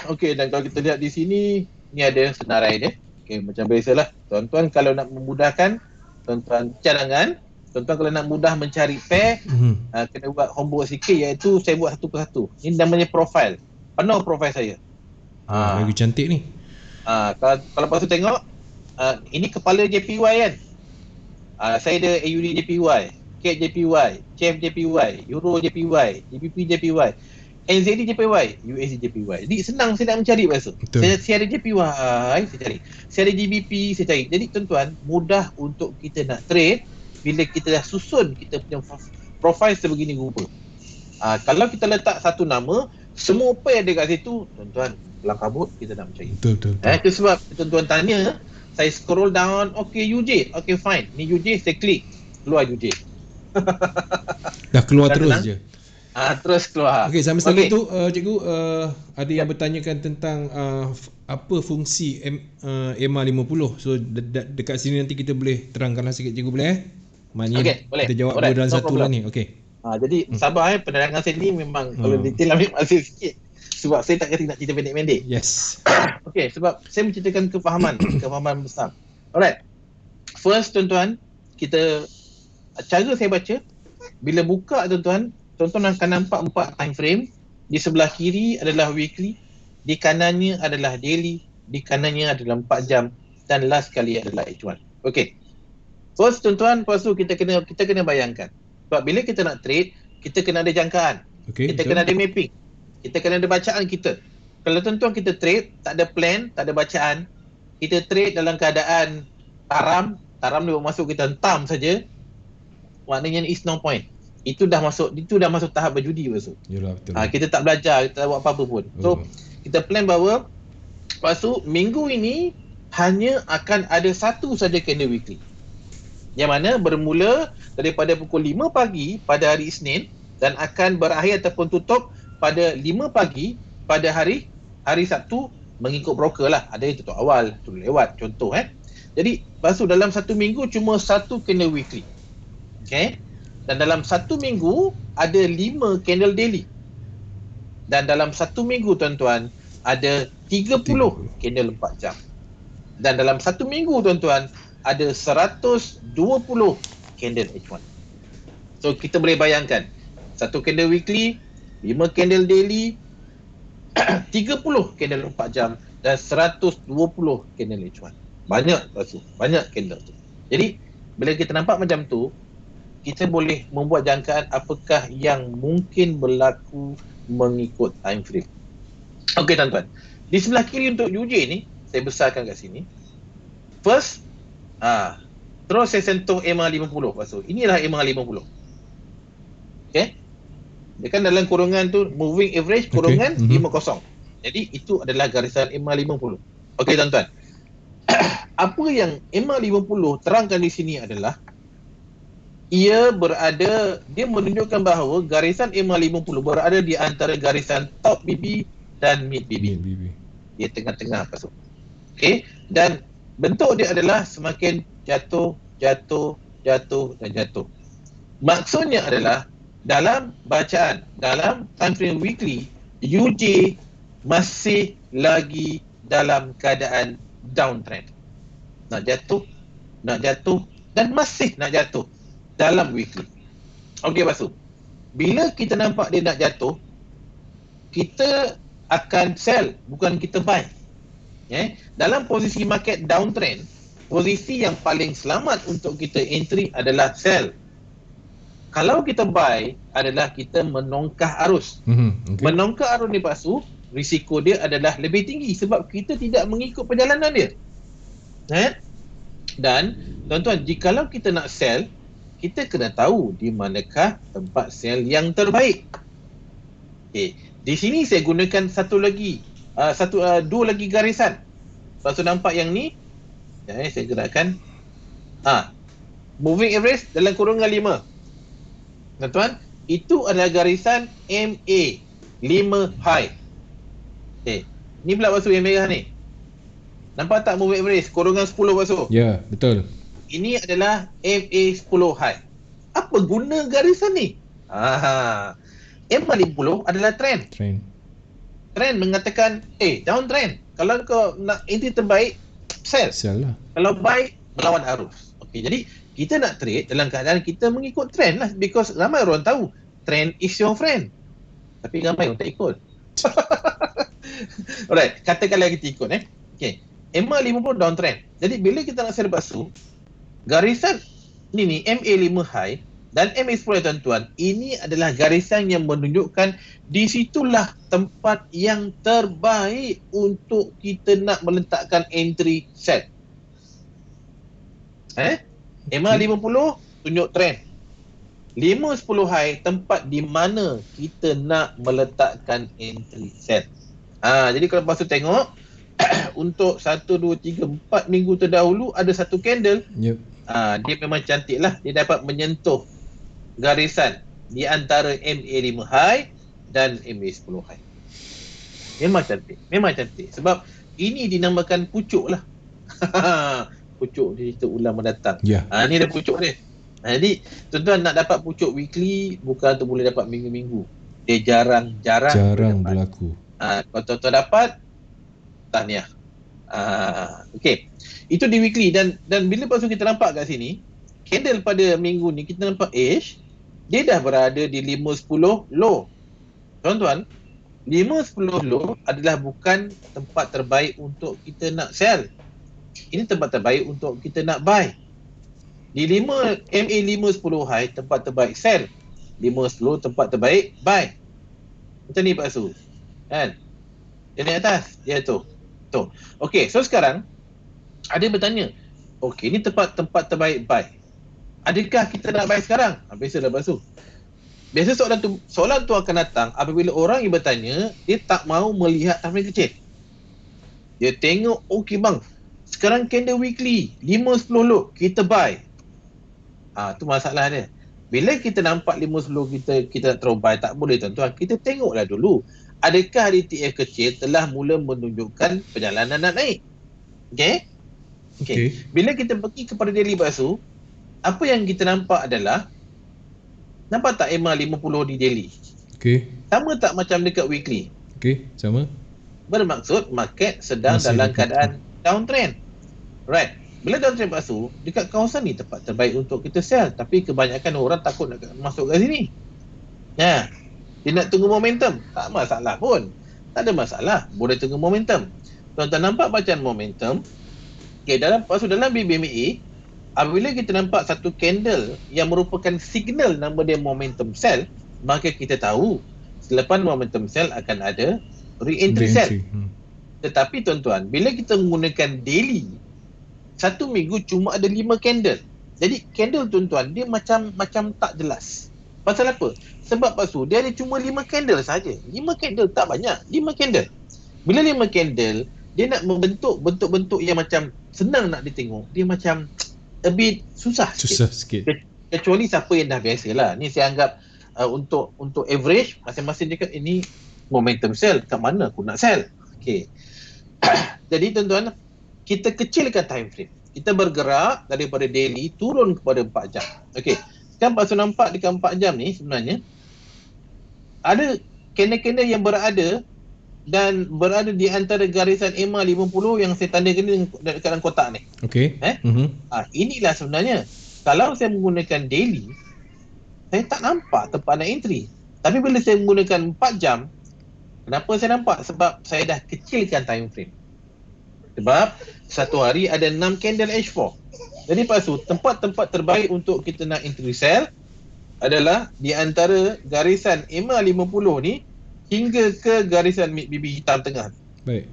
Okey, dan kalau kita lihat di sini, ni ada senarai dia. Okey, macam biasalah. Tuan-tuan kalau nak memudahkan, tuan-tuan cadangan. Tuan-tuan kalau nak mudah mencari pair, kena buat homework sikit, iaitu saya buat satu persatu. Ini namanya profile. Penuh profile saya. Lagi cantik ni. Kalau Pasu tengok, ini kepala JPY kan. Saya ada AUD JPY, CAD JPY, CHF JPY, Euro JPY, GBP JPY, NZD JPY, USD JPY. Jadi senang saya nak mencari Pasu. Saya ada JPY, saya cari. Saya ada GBP, saya cari. Jadi tuan-tuan, mudah untuk kita nak trade bila kita dah susun kita punya profile sebegini rupa. Kalau kita letak satu nama, semua pair ada kat situ, tuan-tuan kelam kabut kita nak mencari. Betul. Itu sebab tuan-tuan tanya, saya scroll down, okay UJ, okay fine. Ni UJ, saya klik, keluar UJ. Dah keluar terus je. Terus keluar. Okey, sambil tu cikgu ada yang bertanyakan tentang apa fungsi MA50. So dekat sini nanti kita boleh terangkanlah sikit cikgu boleh Maknanya boleh. kita jawab dua dalam satu lah ni. Okey. Jadi sabar penerangan saya ni memang kalau detail ambil masa sikit. Sebab saya tak kata nak cerita pendek-pendek. Yes. Okey, sebab saya menceritakan kefahaman besar. Alright. First tuan-tuan, cara saya baca, bila buka tuan-tuan akan nampak 4 time frame. Di sebelah kiri adalah weekly, di kanannya adalah daily, di kanannya adalah 4 jam dan last kali adalah H1. Okey. First tuan-tuan, lepas tu kita kena bayangkan. Sebab bila kita nak trade, kita kena ada jangkaan. Kita kena ada mapping. Kita kena ada bacaan kita. Kalau tuan-tuan kita trade, tak ada plan, tak ada bacaan, kita trade dalam keadaan taram dia masuk kita hentam saja, maknanya is no point. Itu dah masuk tahap berjudi Pasu. Yalah, betul. Kita tak belajar, kita tak buat apa-apa pun. So, kita plan bahawa Pasu minggu ini hanya akan ada satu saja candle weekly. Yang mana bermula daripada pukul 5 pagi pada hari Isnin dan akan berakhir ataupun tutup pada 5 pagi pada hari Sabtu mengikut broker lah. Ada yang tutup awal, tu lewat contoh Jadi, Pasu dalam satu minggu cuma satu candle weekly. Okay? Dan dalam satu minggu ada 5 candle daily. Dan dalam satu minggu tuan-tuan ada 30 candle 4 jam. Dan dalam satu minggu tuan-tuan ada 120 candle H1. So kita boleh bayangkan satu candle weekly, 5 candle daily, 30 candle 4 jam dan 120 candle H1. Banyak Pasu, banyak candle tu. Jadi bila kita nampak macam tu, kita boleh membuat jangkaan apakah yang mungkin berlaku mengikut time frame. Okey tuan-tuan. Di sebelah kiri untuk UJ ni, saya besarkan kat sini. First, terus saya sentuh MA50 Pasu. Inilah MA50. Okey. Dia kan dalam kurungan tu moving average kurungan 50. Jadi itu adalah garisan MA50. Okey tuan-tuan. Apa yang MA50 terangkan di sini adalah dia menunjukkan bahawa garisan MA50 berada di antara garisan top BB dan mid BB. Dia tengah-tengah Pasu. Okey, dan bentuk dia adalah semakin jatuh. Maksudnya adalah dalam bacaan, dalam time frame weekly, UJ masih lagi dalam keadaan downtrend. Nak jatuh dan masih nak jatuh dalam weekly. Okey Pasu. Bila kita nampak dia nak jatuh, kita akan sell, bukan kita buy. Dalam posisi market downtrend, posisi yang paling selamat untuk kita entry adalah sell. Kalau kita buy adalah kita menongkah arus. Menongkah arus ni Pasu, risiko dia adalah lebih tinggi sebab kita tidak mengikut perjalanan dia. Dan tuan-tuan, jikalau kita nak sell, kita kena tahu di manakah tempat sell yang terbaik. Okay. Di sini saya gunakan dua lagi garisan. Lepas nampak yang ni, saya gerakkan. Moving average dalam kurungan 5. Tuan-tuan, itu adalah garisan MA 5 high. Okay. Ni pula basuh yang merah ni. Nampak tak moving average? Kurungan 10 basuh. Ya, betul. Ini adalah MA 10 high. Apa guna garisan ni? MA 50 adalah trend. Trend mengatakan, downtrend. Kalau kau nak entry terbaik, sell lah. Kalau buy, melawan arus. Okay, jadi kita nak trade dalam keadaan kita mengikut trend lah. Because ramai orang tahu, trend is your friend. Tapi ramai orang tak ikut. Alright, katakanlah kita ikut. Okay. MA 50 downtrend. Jadi bila kita nak sell basuh, garisan ni MA 5 high dan MA 10 tuan-tuan, ini adalah garisan yang menunjukkan di situlah tempat yang terbaik untuk kita nak meletakkan entry sell. MA 50 tunjuk trend. 5-10 high tempat di mana kita nak meletakkan entry sell. Jadi kalau basuh tengok untuk 1, 2, 3, 4 minggu terdahulu ada satu candle. Yep. Dia memang cantik lah. Dia dapat menyentuh garisan di antara MA 5 high dan MA 10 high. Memang cantik. Sebab ini dinamakan pucuk lah. Pucuk dia cerita ulang mendatang. Ni ada pucuk dia. Jadi tuan-tuan nak dapat pucuk weekly bukan tu boleh dapat minggu-minggu. Dia jarang berlaku. Kalau tuan-tuan dapat, tahniah. Okay. Itu di weekly dan bila pasal kita nampak kat sini, candle pada minggu ni kita nampak dia dah berada di 5-10 low. Tuan-tuan, 5-10 low adalah bukan tempat terbaik untuk kita nak sell. Ini tempat terbaik untuk kita nak buy. Di MA 5-10 high tempat terbaik sell. 5-10 tempat terbaik buy. Macam ni Pak Su. Kan? Dia naik atas. Dia tu. Okey, so sekarang ada bertanya, okey, ni tempat terbaik buy. Adakah kita nak buy sekarang? Biasalah Pak Su. Biasa soalan tu akan datang apabila orang yang bertanya, dia tak mahu melihat time frame kecil. Dia tengok, okey bang, sekarang candle weekly 5-10 low, kita buy. Tu masalah dia. Bila kita nampak 5-10 kita nak terus buy, tak boleh tuan-tuan. Kita tengoklah dulu, adakah ETF kecil telah mula menunjukkan perjalanan nak naik. Okay. Bila kita pergi kepada daily basuh, apa yang kita nampak adalah, nampak tak MA 50 di daily? Sama tak macam dekat weekly? Sama. Bermaksud market sedang masih dalam keadaan downtrend. Right. Bila downtrend basuh, dekat kawasan ni tempat terbaik untuk kita sell. Tapi kebanyakan orang takut nak masuk kat sini. Dia nak tunggu momentum. Tak masalah pun. Tak ada masalah. Boleh tunggu momentum. Tuan-tuan nampak bacaan momentum. Dalam BBMA, apabila kita nampak satu candle yang merupakan signal nama dia momentum sell, maka kita tahu selepas momentum sell akan ada re-entry sell. Tetapi tuan-tuan, bila kita menggunakan daily, satu minggu cuma ada 5 candle. Jadi candle tuan-tuan, dia macam tak jelas. Pasal apa? Sebab Pak Su, dia ada cuma 5 candle saja. 5 candle tak banyak. 5 candle. Bila 5 candle, dia nak membentuk bentuk-bentuk yang macam senang nak ditengok. Dia macam a bit susah sikit. Kecuali siapa yang dah biasa lah. Ni saya anggap untuk average, masing-masing dia kata ini momentum sell. Kat mana aku nak sell? Okay. Jadi tuan-tuan, kita kecilkan time frame. Kita bergerak daripada daily turun kepada 4 jam. Okey. Sekarang Pak Su nampak dekat 4 jam ni sebenarnya ada candle-candle yang berada di antara garisan MA 50 yang saya tandakan dekat dalam kotak ni. Okey. Inilah sebenarnya kalau saya menggunakan daily, saya tak nampak tempat nak entry. Tapi bila saya menggunakan 4 jam, kenapa saya nampak? Sebab saya dah kecilkan time frame. Sebab satu hari ada 6 candle H4. Jadi Pak Su, tempat-tempat terbaik untuk kita nak entry sell adalah di antara garisan MA 50 ni hingga ke garisan bibi hitam tengah. Baik.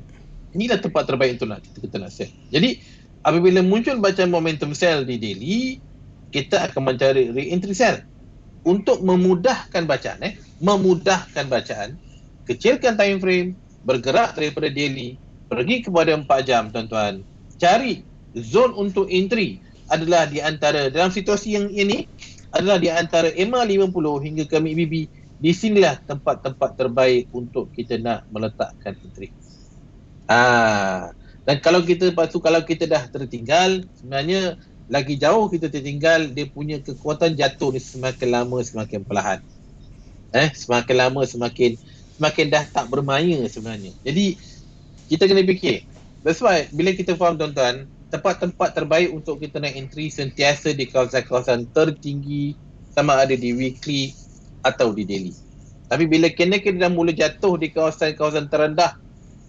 Inilah tempat terbaik untuk kita nak sell. Jadi Apabila muncul bacaan momentum sell di daily, kita akan mencari re-entry sell untuk memudahkan bacaan, kecilkan time frame, bergerak daripada daily, pergi kepada 4 jam tuan-tuan. Cari zone untuk entry adalah di antara, dalam situasi yang ini adalah di antara EMA 50 hingga ke MACD. Di sinilah tempat-tempat terbaik untuk kita nak meletakkan entry. Dan kalau kita dah tertinggal, sebenarnya lagi jauh kita tertinggal, dia punya kekuatan jatuh ni semakin lama semakin perlahan. Semakin lama semakin dah tak bermaya sebenarnya. Jadi kita kena fikir. That's why bila kita faham tuan-tuan, tempat-tempat terbaik untuk kita nak entry sentiasa di kawasan-kawasan tertinggi, sama ada di weekly atau di daily. Tapi bila candle dah mula jatuh di kawasan-kawasan terendah,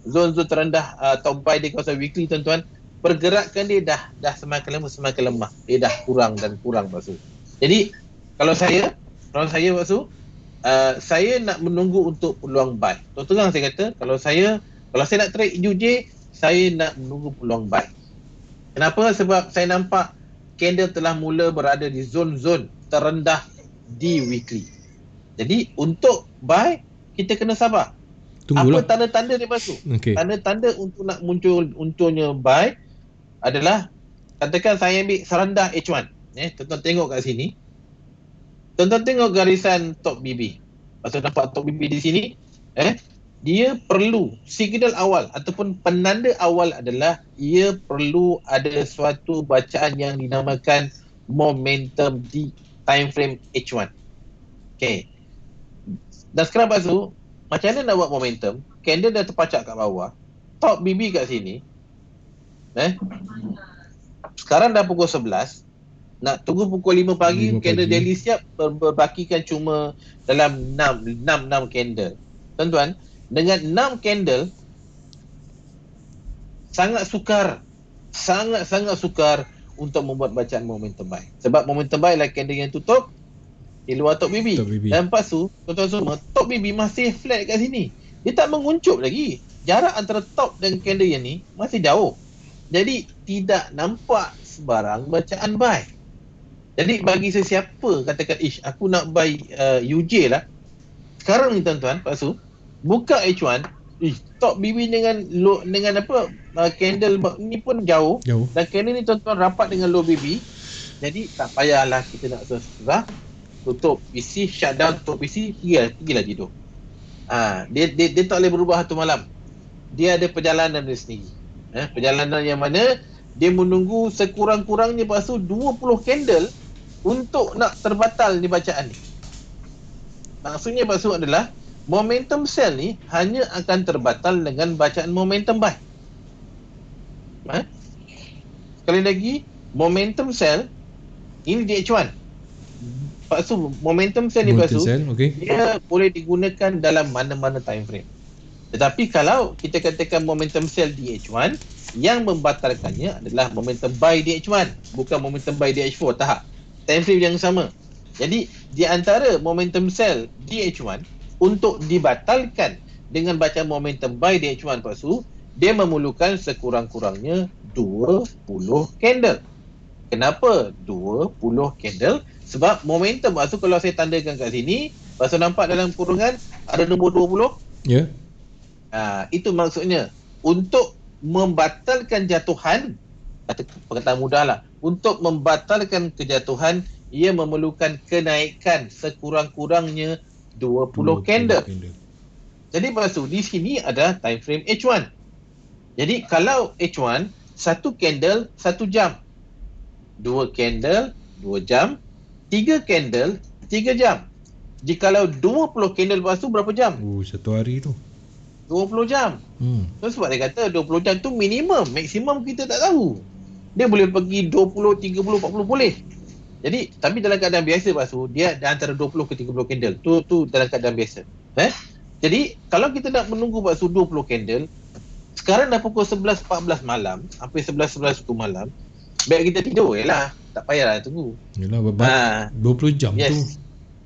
zon-zon terendah atau buy di kawasan weekly tuan-tuan, pergerakan dia dah semakin lama semakin lemah. Dia dah kurang dan kurang Pak Su. Jadi kalau saya Pak Su, saya nak menunggu untuk peluang buy. Terang saya kata, kalau saya nak trade UJ, saya nak menunggu peluang buy. Kenapa? Sebab saya nampak candle telah mula berada di zon-zon terendah di weekly. Jadi untuk buy, kita kena sabar. Tunggulah. Apa tanda-tanda dia Pak Su? Okay. Tanda-tanda untuk nak munculnya buy adalah, katakan saya ambil serendah H1. Tuan-tuan tengok kat sini. Tuan-tuan tengok garisan top BB. Pasal nampak top BB di sini, dia perlu signal awal ataupun penanda awal adalah ia perlu ada suatu bacaan yang dinamakan momentum di time frame H1. Okay. Dan sekarang Pak Su, macam mana nak buat momentum? Candle dah terpacak kat bawah, top BB kat sini. Sekarang dah pukul 11. Nak tunggu pukul 5 pagi, candle daily siap, berbakikan cuma dalam 6 candle. Tuan-tuan, dengan 6 candle sangat sukar untuk membuat bacaan momentum buy. Sebab momentum buy adalah candle yang tutup di luar top BB. Dan lepas tu, tuan-tuan semua, top BB masih flat kat sini. Dia tak menguncup lagi. Jarak antara top dan candle yang ni masih jauh. Jadi tidak nampak sebarang bacaan buy. Jadi bagi sesiapa katakan, aku nak buy UJ lah. Sekarang ni tuan-tuan, Pak Su, buka H1, top BB dengan candle ni pun jauh. Dan candle ni tuan-tuan rapat dengan low BB. Jadi tak payahlah kita nak susah. Tutup PC, shutdown tutup PC, pergilah tidur. Dia tak boleh berubah satu malam. Dia ada perjalanan dia sendiri. Perjalanan yang mana dia menunggu sekurang-kurangnya Pak Su 20 candle untuk nak terbatal di bacaan ni. Maksudnya Pak Su adalah momentum sell ni hanya akan terbatal dengan bacaan momentum buy. Sekali lagi, momentum sell ini di H1. Pak Su, momentum sell ni Pak Su, dia boleh digunakan dalam mana-mana time frame. Tetapi kalau kita katakan momentum sell di H1, yang membatalkannya adalah momentum buy di H1, bukan momentum buy di H4. Tak. Time frame yang sama. Jadi di antara momentum sell di H1 untuk dibatalkan dengan bacaan momentum buy di H1 Pak Su, dia memerlukan sekurang-kurangnya 20 candle. Kenapa 20 candle? Sebab momentum Pak Su, kalau saya tandakan kat sini, Pak Su nampak dalam kurungan ada nombor 20? Ya. Itu maksudnya untuk membatalkan jatuhan, perkataan mudah lah, untuk membatalkan kejatuhan, ia memerlukan kenaikan sekurang-kurangnya 20 candle. Jadi Pak Su, di sini ada time frame H1. Jadi kalau H1, satu candle 1 jam, 2 candle 2 jam, 3 candle 3 jam. Jikalau 20 candle Pak Su, berapa jam? Satu hari tu 20 jam. So sebab dia kata 20 jam tu minimum, maksimum kita tak tahu. Dia boleh pergi 20, 30, 40 boleh. Jadi tapi dalam keadaan biasa Pak Su, dia antara 20 ke 30 candle. Tu dalam keadaan biasa. Jadi kalau kita nak menunggu Pak Su 20 candle, sekarang dah pukul 11.14 malam, hampir 11.11 malam. Baik kita tidur jelah, tak payahlah tunggu. Yalah, 20 jam tu.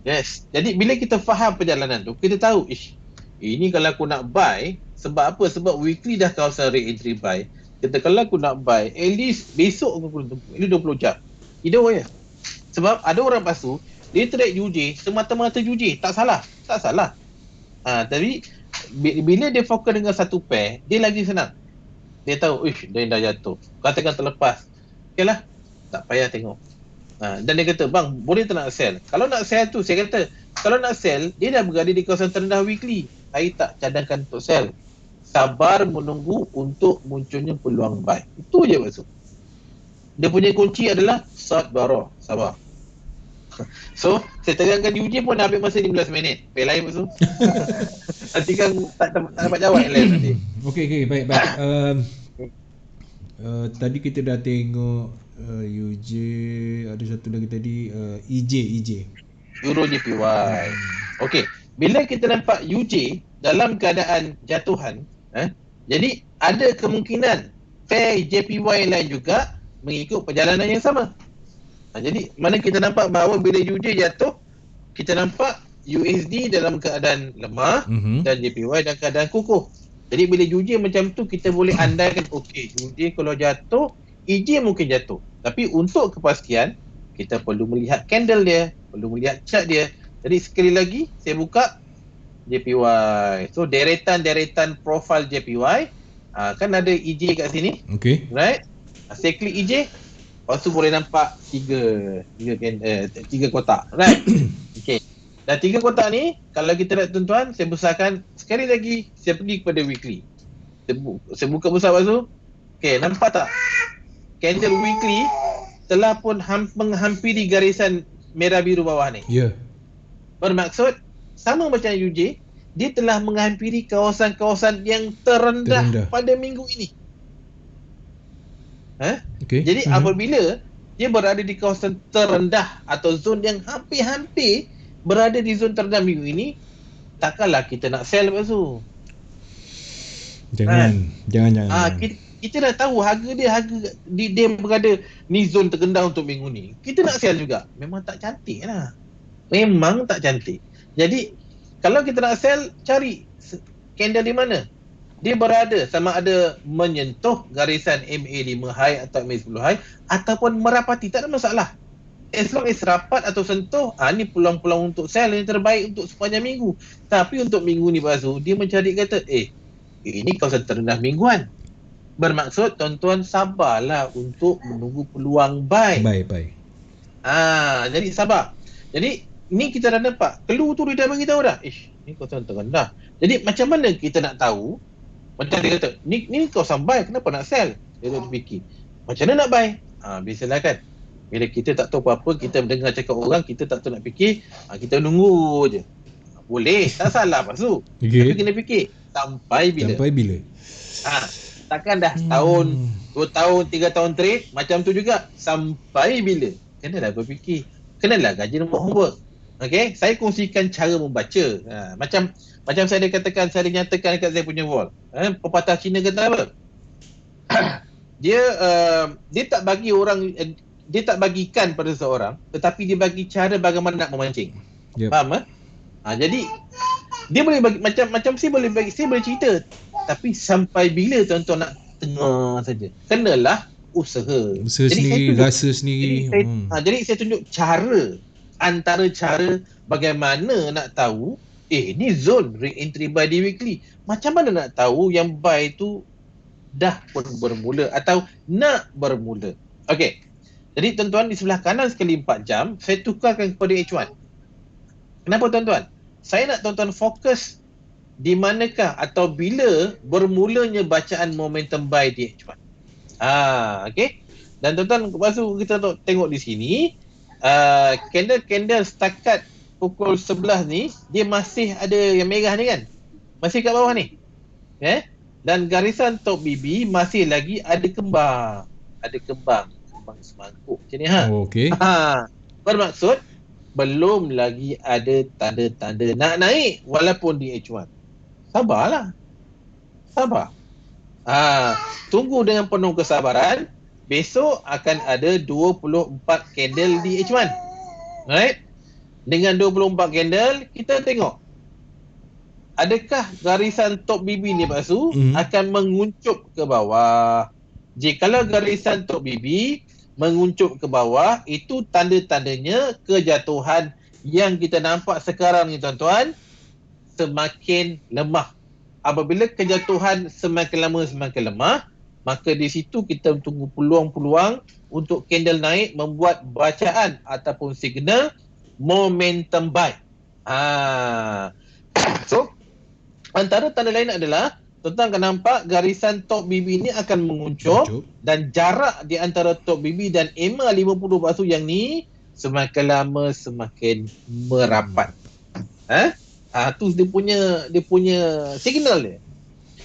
Yes. Jadi bila kita faham perjalanan tu, kita tahu ini kalau aku nak buy, sebab apa? Sebab weekly dah kawasan re-entry buy. Kata kalau aku nak buy, at least besok aku kena tunggu. Ini 20 jam. Either way. Sebab ada orang pasu, dia trade UJ, semata-mata UJ. Tak salah. Tapi bila dia fokus dengan satu pair, dia lagi senang. Dia tahu, dia dah jatuh. Katakan terlepas. Okay lah, tak payah tengok. Dan dia kata, bang, boleh tak nak sell? Kalau nak sell tu, saya kata, kalau nak sell, dia dah berada di kawasan terendah weekly. Saya tak cadangkan untuk sell. Sabar menunggu untuk munculnya peluang buy. Itu je maksud. Dia punya kunci adalah sabar. So, saya terangkan UJ pun dah ambil masa 15 minit. Pair lain maksud. Nanti kan tak dapat jawab yang lain nanti. Okey, baik. Tadi kita dah tengok UJ, ada satu lagi tadi, EJ. Euro JPY. Okey, bila kita nampak UJ dalam keadaan jatuhan, jadi ada kemungkinan pair JPY lain juga mengikut perjalanan yang sama. Jadi mana kita nampak bahawa bila UJ jatuh, kita nampak USD dalam keadaan lemah dan JPY dalam keadaan kukuh. Jadi bila UJ macam tu, kita boleh andaikan okey, UJ kalau jatuh, EJ mungkin jatuh. Tapi untuk kepastian, kita perlu melihat candle dia, perlu melihat chart dia. Jadi sekali lagi saya buka JPY. So deretan profil JPY, kan ada EJ kat sini. Okey. Right? Saya klik EJ, lepas tu boleh nampak tiga kotak. Right? Okey. Dan 3 kotak ni, kalau kita lihat tuan-tuan, saya besarkan sekali lagi, saya pergi kepada weekly. Saya buka besar lepas tu. Okey, nampak tak? Candle weekly telah pun menghampiri garisan merah biru bawah ni. Ya. Bermaksud sama macam UJ, dia telah menghampiri kawasan-kawasan yang terendah pada minggu ini. Okay. Jadi apabila dia berada di kawasan terendah atau zon yang hampir-hampir berada di zon terendah minggu ini, takkanlah kita nak sell lepas tu. Jangan. Kita dah tahu harga dia berada ni zon terendah untuk minggu ni. Kita nak sell juga. Memang tak cantik lah. Jadi kalau kita nak sell, cari candle di mana dia berada, sama ada menyentuh garisan MA5 high atau MA10 high ataupun merapati, tak ada masalah. As long as rapat atau sentuh, ni peluang-peluang untuk sell yang terbaik untuk sepanjang minggu. Tapi untuk minggu ni Bazu, dia mencari kata, ini kawasan terendah mingguan. Bermaksud tuan-tuan sabarlah untuk menunggu peluang buy. Baik. Jadi sabar. Jadi ni kita dah nampak, clue tu dia dah bagi tahu dah. Ni kawasan terendah. Jadi macam mana kita nak tahu? Macam dia kata, ni kawasan buy, kenapa nak sell? Dia dah fikir, macam mana nak buy? Biasalah kan. Bila kita tak tahu apa-apa, kita mendengar cakap orang, kita tak tahu nak fikir, kita nunggu je. Boleh, tak salah Pasu. Okay. Tapi kena fikir, sampai bila? Takkan dah setahun, 2 tahun, 3 tahun trade, macam tu juga. Sampai bila? Kenalah berfikir. Kenalah gaji buat homework. Okay, saya kongsikan cara membaca. Macam saya katakan, saya nyatakan dekat saya punya wall. Pepatah Cina kata apa? Dia tak bagi orang, dia tak bagikan pada seorang, tetapi dia bagi cara bagaimana nak memancing. Yep. Faham? Jadi dia boleh bagi macam saya boleh cerita, tapi sampai bila tuan-tuan nak tengah saja. Kenalah usaha sendiri, rasa sendiri. Jadi saya tunjuk antara cara bagaimana nak tahu ni zone re-entry buy di weekly. Macam mana nak tahu yang buy tu dah pun bermula atau nak bermula. Okey. Jadi tuan-tuan, di sebelah kanan sekali 4 jam, saya tukarkan kepada H1. Kenapa tuan-tuan? Saya nak tuan-tuan fokus di manakah atau bila bermulanya bacaan momentum buy di H1. Okey. Dan tuan-tuan, lepas tu kita tengok di sini, candle setakat pukul 11 ni, dia masih ada yang merah ni kan? Masih kat bawah ni. Dan garisan top BB masih lagi ada kembang. Kembang semangkuk macam ni. Okey. Bermaksud belum lagi ada tanda-tanda nak naik walaupun di H1. Sabarlah. Tunggu dengan penuh kesabaran. Besok akan ada 24 candle di H1. Right? Dengan 24 candle, kita tengok adakah garisan top BB ni Pak Su akan menguncup ke bawah Jikalau garisan Tok Bibi menguncup ke bawah, itu tanda-tandanya kejatuhan yang kita nampak sekarang ni tuan-tuan semakin lemah. Apabila kejatuhan semakin lama semakin lemah, maka di situ kita tunggu peluang-peluang untuk candle naik membuat bacaan ataupun signal momentum buy. So, antara tanda lain adalah tuan-tuan akan nampak garisan Tok Bibi ni akan menguncup dan jarak di antara Tok Bibi dan EMA 50 pasu yang ni semakin lama semakin merapat. Tu dia punya signal dia.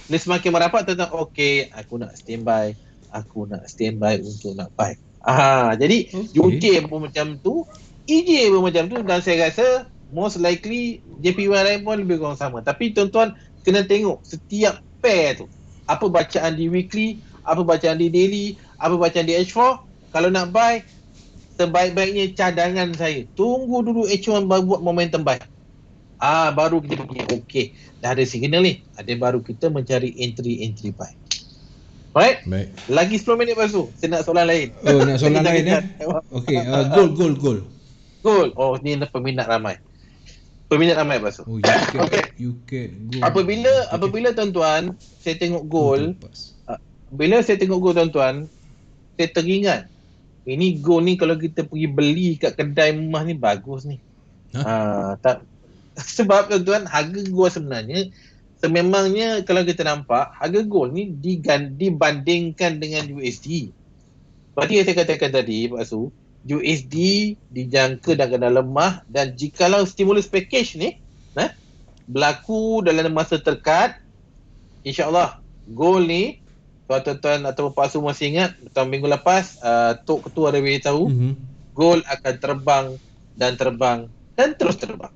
Dia semakin merapat tuan-tuan, okey, aku nak standby untuk nak buy. Jadi UK pun macam tu, EJ pun macam tu, dan saya rasa most likely JPY lain pun lebih kurang sama. Tapi tuan-tuan kena tengok setiap pair tu. Apa bacaan di weekly, apa bacaan di daily, apa bacaan di H4. Kalau nak buy, sebaik-baiknya cadangan saya, tunggu dulu H1 buat momentum buy. Baru kita punya okey, dah ada signal ni, ada baru kita mencari entry buy. Alright? Baik. Lagi 10 minit lepas tu, saya nak soalan lain. Nak soalan lain okey, gold. Oh, ni peminat ramai. Lepas tu. You can go. Apabila tuan-tuan saya tengok gold, bila saya tengok gold tuan-tuan, saya teringat ini gold ni kalau kita pergi beli kat kedai emas ni bagus ni. Tak, sebab tuan-tuan harga gold sebenarnya sememangnya kalau kita nampak harga gold ni dibandingkan dengan USD. Seperti yang saya katakan tadi Pak Su, USD dijangka dan kena lemah, dan jikalau stimulus package ni berlaku dalam masa terdekat, insya-Allah gold ni, tuan-tuan atau Pak Su masih ingat tahun minggu lepas Tok Ketua ada beritahu gold akan terbang dan terus terbang.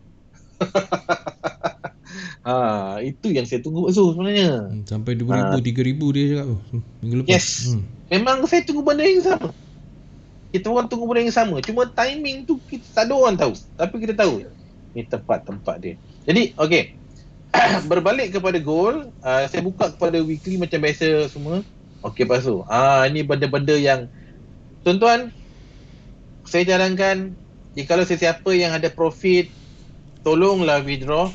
Itu yang saya tunggu Pak Su sebenarnya. Sampai 2,000 3,000 dia cakap minggu lepas. Yes. Memang saya tunggu benda yang sama. Kita orang tunggu benda yang sama. Cuma timing tu kita tak ada orang tahu. Tapi kita tahu ni tempat-tempat dia. Jadi, okey. Berbalik kepada gold, saya buka kepada weekly macam biasa semua. Okey Pak Su. Ini benda-benda yang tuan-tuan saya jalankan. Jikalau sesiapa yang ada profit, tolonglah withdraw.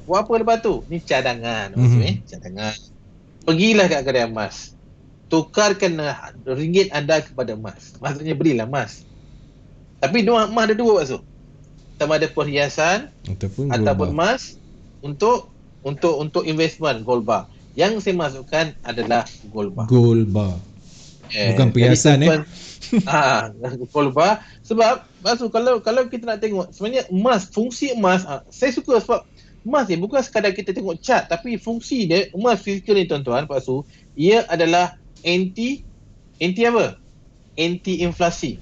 Buat apa lepas tu? Ni cadangan. Cadangan. Pergilah kat kedai emas. Tukarkan ringgit anda kepada emas. Maksudnya belilah emas. Tapi emas ada dua Pak Su. Sama ada perhiasan ataupun emas untuk investment gold bar. Yang saya masukkan adalah gold bar. Bukan perhiasan gold bar. Sebab Pak Su, kalau kita nak tengok sebenarnya emas, fungsi emas, saya suka sebab emas ni bukan sekadar kita tengok chart, tapi fungsi dia, emas fizikal ni tuan-tuan Pak Su, ia adalah anti apa? Anti inflasi.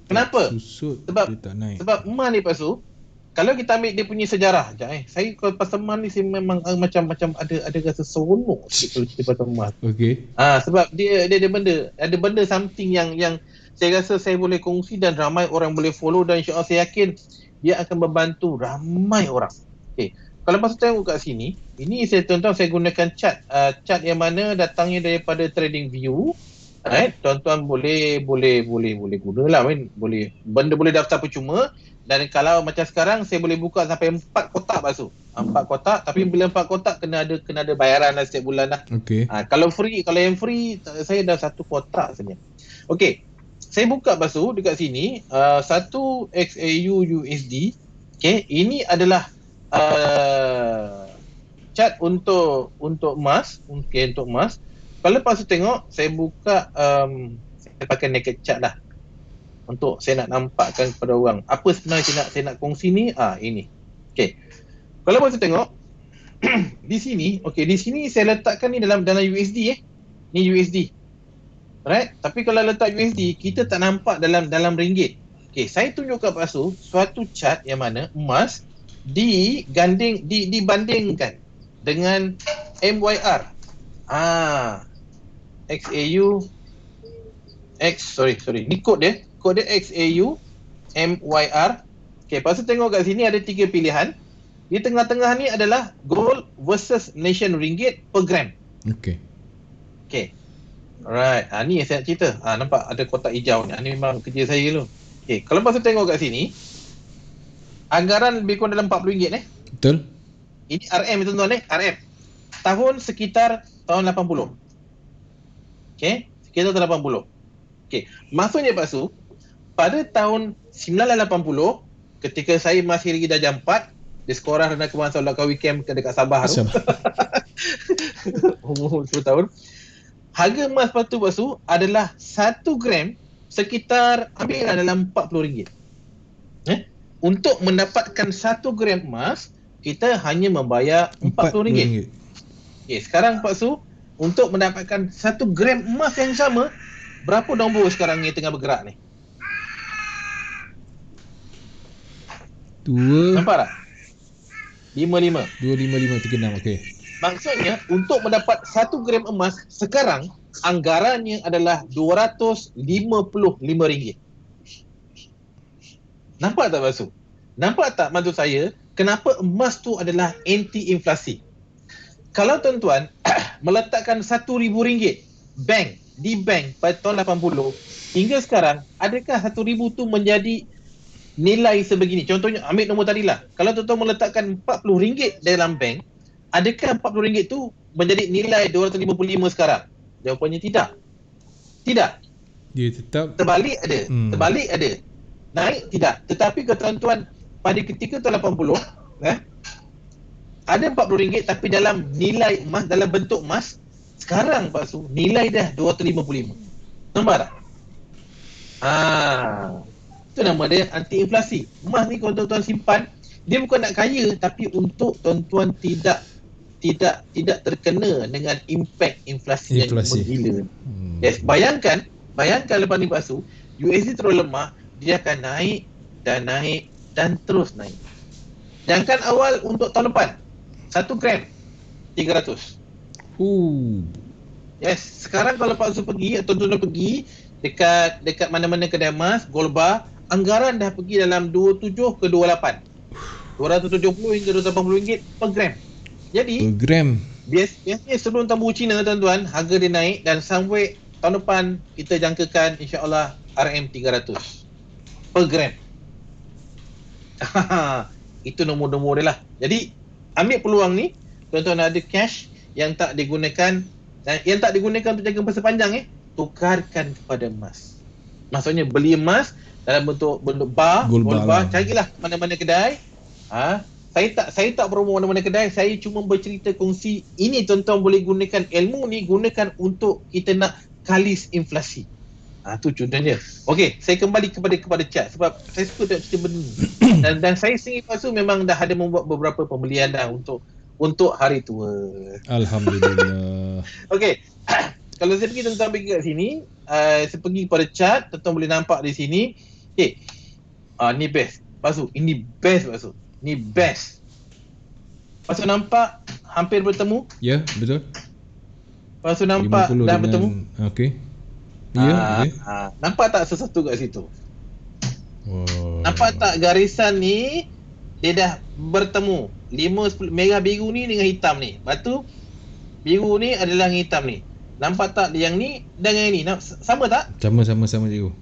Kenapa? Sebab emas ni Pak Su, kalau kita ambil dia punya sejarah sekejap saya kalau pasal emas ni saya memang macam ada rasa seronok sikit kalau cerita pasal emas. Sebab dia ada benda something yang saya rasa saya boleh kongsi dan ramai orang boleh follow, dan insya-Allah saya yakin dia akan membantu ramai orang. Kalau masa tengok kat sini, ini saya tuan-tuan saya gunakan chart yang mana datangnya daripada TradingView. Tuan-tuan boleh gunalah, boleh benda boleh daftar percuma. Dan kalau macam sekarang saya boleh buka sampai 4 kotak Pak Su. 4 kotak, tapi bila 4 kotak kena ada bayaran lah setiap bulan lah. Kalau yang free saya dah 1 kotak saja. Saya buka Pak Su dekat sini 1 XAU USD. Ini adalah chart untuk emas. Untuk emas. Kalau Pak Su tengok, saya buka saya pakai naked chart lah. Untuk saya nak nampakkan kepada orang apa sebenarnya saya nak kongsi ni. Ini. Kalau Pak Su tengok di sini, di sini saya letakkan ni dalam USD Ni USD. Right? Tapi kalau letak USD, kita tak nampak dalam ringgit. Saya tunjukkan Pak Su suatu chart yang mana emas dibandingkan dengan MYR. XAU sorry. Ni kod dia XAU MYR. Pak Su tengok kat sini ada 3 pilihan. Di tengah-tengah ni adalah gold versus nation ringgit per gram. Alright, ni yang saya nak cerita. Nampak ada kotak hijau ni. Ni memang kerja saya dulu. Okay, kalau pasal tengok kat sini, anggaran lebih kurang dalam RM40 Betul? Ini RM tuan-tuan RM. Tahun sekitar tahun 80. Okay, sekitar tahun 80. Okay, maksudnya Pak Su, pada tahun 1980, ketika saya masih lagi darjah 4, di sekolah rendah kebangsaan Langkawi Camp dekat Sabah tu. Umur 10 tahun. Harga emas sepatu Pak Su adalah 1 gram sekitar ambillah dalam RM40. Untuk mendapatkan 1 gram emas, kita hanya membayar RM40. Okay, sekarang Pak Su, untuk mendapatkan 1 gram emas yang sama, berapa nombor sekarang ni tengah bergerak ni? Nampak tak? 55. 255 tergenam, okey. Maksudnya, untuk mendapat 1 gram emas, sekarang anggarannya adalah RM255. Nampak tak Pak Su? Nampak tak maksud saya, kenapa emas tu adalah anti-inflasi? Kalau tuan-tuan meletakkan RM1,000 di bank pada tahun 80, hingga sekarang, adakah RM1,000 tu menjadi nilai sebegini? Contohnya, ambil nombor tadilah. Kalau tuan-tuan meletakkan RM40 dalam bank, adakah RM40 tu menjadi nilai 255 sekarang? Jawapannya tidak. Tidak. Dia tetap Terbalik ada. Terbalik ada. Naik tidak. Tetapi kalau tuan-tuan pada ketika tahun 80, ada RM40 tapi dalam nilai emas, dalam bentuk emas, sekarang Pak Su, nilai dah 255. Nampak tak? Itu nama dia anti-inflasi. Emas ni kalau tuan-tuan simpan, dia bukan nak kaya, tapi untuk tuan-tuan tidak terkena dengan impak inflasi yang menggila. Yes, bayangkan lepas ni Pak Su, USD terus lemah, dia akan naik dan terus naik. Jangan awal untuk tahun depan, 1 gram 300. Yes, sekarang kalau Pak Su pergi atau tuan-tuan pergi dekat mana-mana kedai emas, gold bar, anggaran dah pergi dalam 27 ke 28. 270 hingga 280 ringgit per gram. Jadi per gram. Biasanya sebelum tambah Cina tuan-tuan, harga dia naik dan sampai tahun depan kita jangkakan insya-Allah RM300 per gram. Itu nombor-nombor dia lah. Jadi ambil peluang ni, tuan-tuan ada cash yang tak digunakan untuk jaga masa panjang, tukarkan kepada emas. Maksudnya beli emas dalam bentuk bar, gold bar. Carilah mana-mana kedai. Saya tak promo mana-mana kedai, saya cuma bercerita kongsi ini. Tuan-tuan boleh gunakan ilmu ni, gunakan untuk kita nak kalis inflasi. Tu contohnya. Okey, saya kembali kepada chat sebab saya suka tengok cerita benda ni. dan saya sendiri Pak Su memang dah ada membuat beberapa pembelian dah untuk hari tua. Alhamdulillah. Okey. Kalau saya pergi, tuan-tuan pergi kat sini, saya pergi pada chat, tuan-tuan boleh nampak di sini. Okey. Ni best. Pak Su, ini best Pak Su. Ni best. Pak Su nampak hampir bertemu? Ya, betul. Pak Su nampak dah bertemu? Okey. Ya, okey. Nampak tak sesuatu kat situ? Oh. Nampak tak garisan ni dia dah bertemu. 5 merah biru ni dengan hitam ni. Lepas tu biru ni adalah dengan hitam ni. Nampak tak yang ni dengan yang ni? Sama tak? Sama cikgu.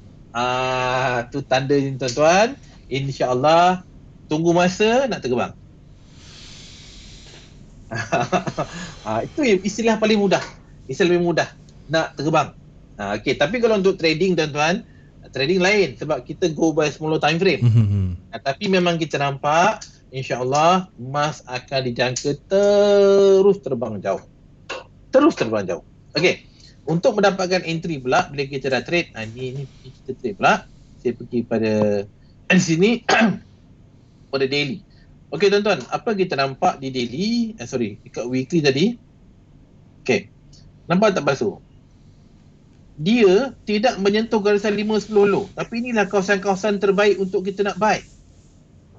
Tu tanda ni tuan-tuan. InsyaAllah tunggu masa nak terbang. Itu istilah paling mudah. Istilah paling mudah nak terbang. Okey, tapi kalau untuk trading tuan-tuan, trading lain sebab kita go by smaller time frame. Tapi memang kita nampak insya-Allah emas akan dijangka terus terbang jauh. Okey. Untuk mendapatkan entry pula bila kita dah trade, ni kita trade pula. Saya pergi pada sini pada daily. Okey tuan-tuan, apa kita nampak di daily? Dekat weekly tadi. Okey. Nampak tak Pak Su? Dia tidak menyentuh garisan 5-10 low, tapi inilah kawasan-kawasan terbaik untuk kita nak buy.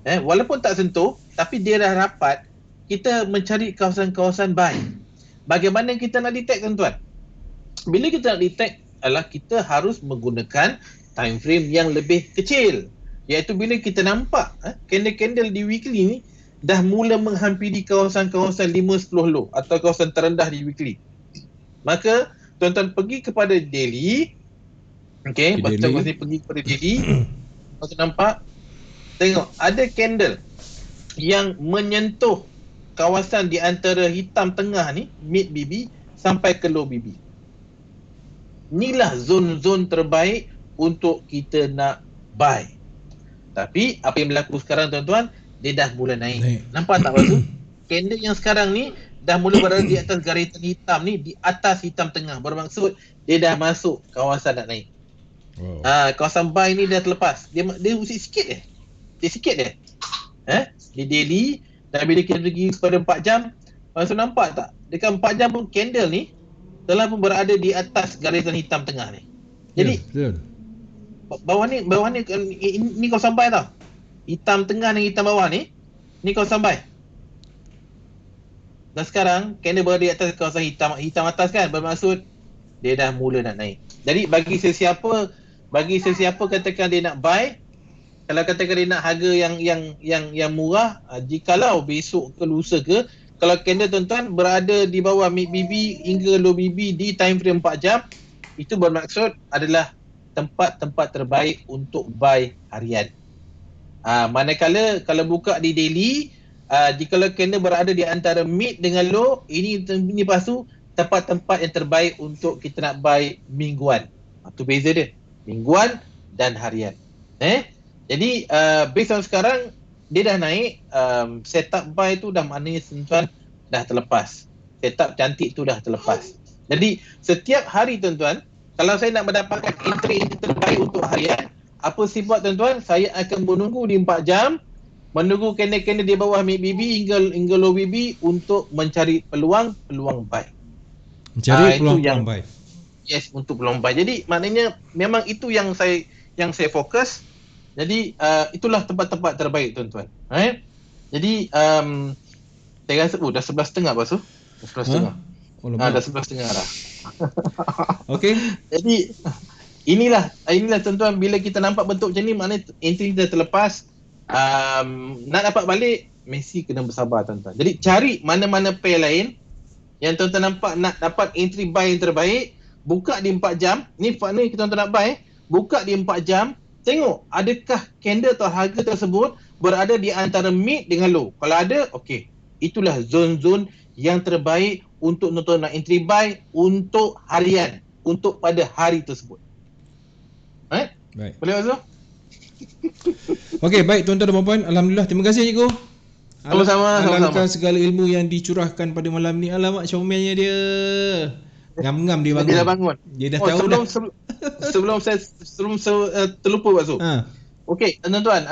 Walaupun tak sentuh, tapi dia dah rapat, kita mencari kawasan-kawasan buy. Bagaimana kita nak detect tuan-tuan? Bila kita nak detect adalah kita harus menggunakan time frame yang lebih kecil, iaitu bila kita nampak candle-candle di weekly ni dah mula menghampiri kawasan-kawasan 5-10 low atau kawasan terendah di weekly. Maka tuan-tuan pergi kepada Delhi. Okey, Delhi. tuan-tuan pergi kepada Delhi. Tuan nampak, tengok ada candle yang menyentuh kawasan di antara hitam tengah ni, mid BB sampai ke low BB. Inilah zon-zon terbaik untuk kita nak buy. Tapi apa yang berlaku sekarang tuan-tuan, dia dah mula naik. Nampak tak Basu? Candle yang sekarang ni dah mula berada di atas garisan hitam ni, di atas hitam tengah. Bermaksud dia dah masuk kawasan nak naik. Kawasan buy ni dah terlepas. Dia usik sikit je. Sikit je. Di Delhi, dan bila kita pergi pada 4 jam, Basu nampak tak? Dekat 4 jam pun candle ni telah pun berada di atas garisan hitam tengah ni. Jadi bawah ni ni kawasan buy tau. Hitam tengah dan hitam bawah ni kawasan buy. Dan sekarang candle berada di atas kawasan hitam atas kan, bermaksud dia dah mula nak naik. Jadi bagi sesiapa katakan dia nak buy, kalau katakan dia nak harga yang murah, jikalau besok ke lusa ke, kalau candle tuan-tuan berada di bawah mid BB hingga low BB di time frame 4 jam, itu bermaksud adalah tempat-tempat terbaik untuk buy harian. Manakala kalau buka di daily, jikalau candle berada di antara mid dengan low, ini pasu tempat-tempat yang terbaik untuk kita nak buy mingguan. Itu beza dia, mingguan dan harian. Jadi based on sekarang dia dah naik, setup buy tu dah maknanya tuan-tuan dah terlepas. Setup cantik tu dah terlepas. Jadi setiap hari tuan-tuan, kalau saya nak mendapatkan entry terbaik untuk harian, apa sih buat tuan-tuan? Saya akan menunggu di 4 jam, menunggu candle-candle di bawah mid BB hingga low BB untuk mencari peluang buy. Mencari peluang buy. Yes, untuk peluang buy. Jadi maknanya memang itu yang saya fokus. Jadi itulah tempat-tempat terbaik tuan-tuan. Jadi saya rasa dah 11.30 Basu. Dah 11.30. Dah 11.30 dah. Okey. Jadi inilah tuan-tuan, bila kita nampak bentuk macam ni, maknanya entry dah terlepas. Nak dapat balik mesti kena bersabar tuan-tuan. Jadi cari mana-mana pair lain yang tuan-tuan nampak nak dapat entry buy yang terbaik, buka di 4 jam. Ni partner kita tuan-tuan nak buy, buka di 4 jam. Tengok adakah candle atau harga tersebut berada di antara mid dengan low. Kalau ada, okey. Itulah zon-zon yang terbaik untuk tuan-tuan nak entry buy untuk harian, untuk pada hari tersebut. Baik. Boleh Azul? Okey, baik tuan-tuan dan puan-puan, alhamdulillah, terima kasih cikgu. Sama-sama. Alangkah segala ilmu yang dicurahkan pada malam ni. Alamak, comelnya dia. Ngam-ngam dia bangun. Dia dah bangun. Dia dah tahu dah. Sebelum saya terlupa Basu. Okey, tuan-tuan,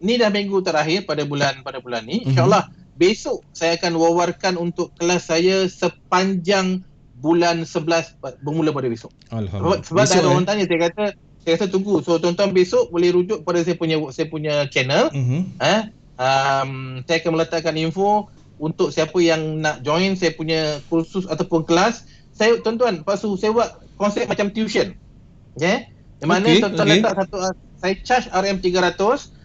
ni dah minggu terakhir pada bulan ni. InsyaAllah besok saya akan wawarkan untuk kelas saya sepanjang bulan 11 bermula pada besok. Alhamdulillah. Sebab besok, ada orang tanya, saya kata tunggu. So tuan-tuan besok boleh rujuk pada saya punya channel. Saya akan meletakkan info untuk siapa yang nak join saya punya kursus ataupun kelas. Saya tuan-tuan, pasu saya buat konsep macam tuition. Yang mana tuan-tuan letak saya charge RM300.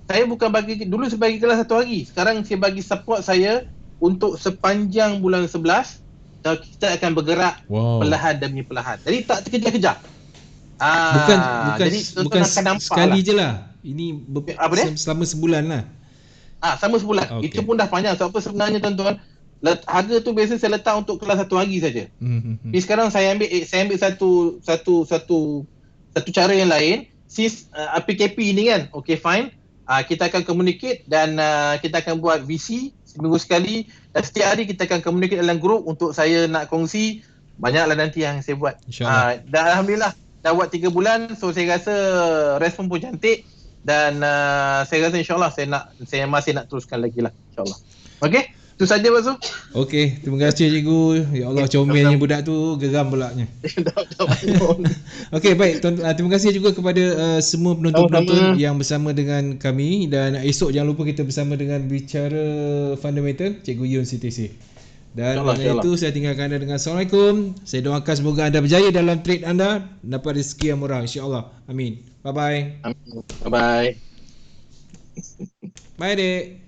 Saya bukan bagi dulu saya bagi kelas satu hari. Sekarang saya bagi support saya untuk sepanjang bulan 11. Kita akan bergerak perlahan demi perlahan. Jadi tak terkejar-kejar. Bukan sekali je lah. Ini selama sebulan lah. Sama sebulan. Okay. Itu pun dah panjang. Sebab apa sebenarnya tuan-tuan, harga tu biasa saya letak untuk kelas satu hari saja. Tapi sekarang saya ambil satu cara yang lain. Since PKP ni kan, okay fine. Kita akan communicate dan kita akan buat VC seminggu sekali. Dan setiap hari kita akan communicate dalam grup untuk saya nak kongsi. Banyaklah nanti yang saya buat. Dan alhamdulillah dah buat 3 bulan. So saya rasa respon pun cantik. Dan saya rasa insyaAllah saya masih nak teruskan lagi lah, insyaAllah. Okey, itu saja Basu. Okey, terima kasih cikgu. Ya Allah, comelnya budak tu, geram pulaknya. Okey, baik. Terima kasih juga kepada semua penonton-penonton yang bersama dengan kami. Dan esok jangan lupa kita bersama dengan bicara fundamental Cikgu Yun CTC. Dan dengan itu saya tinggalkan anda dengan Assalamualaikum. Saya doakan semoga anda berjaya dalam trade anda, dapat rezeki yang murah, insyaAllah. Amin. Bye-bye. Bye-bye. Bye, Dek.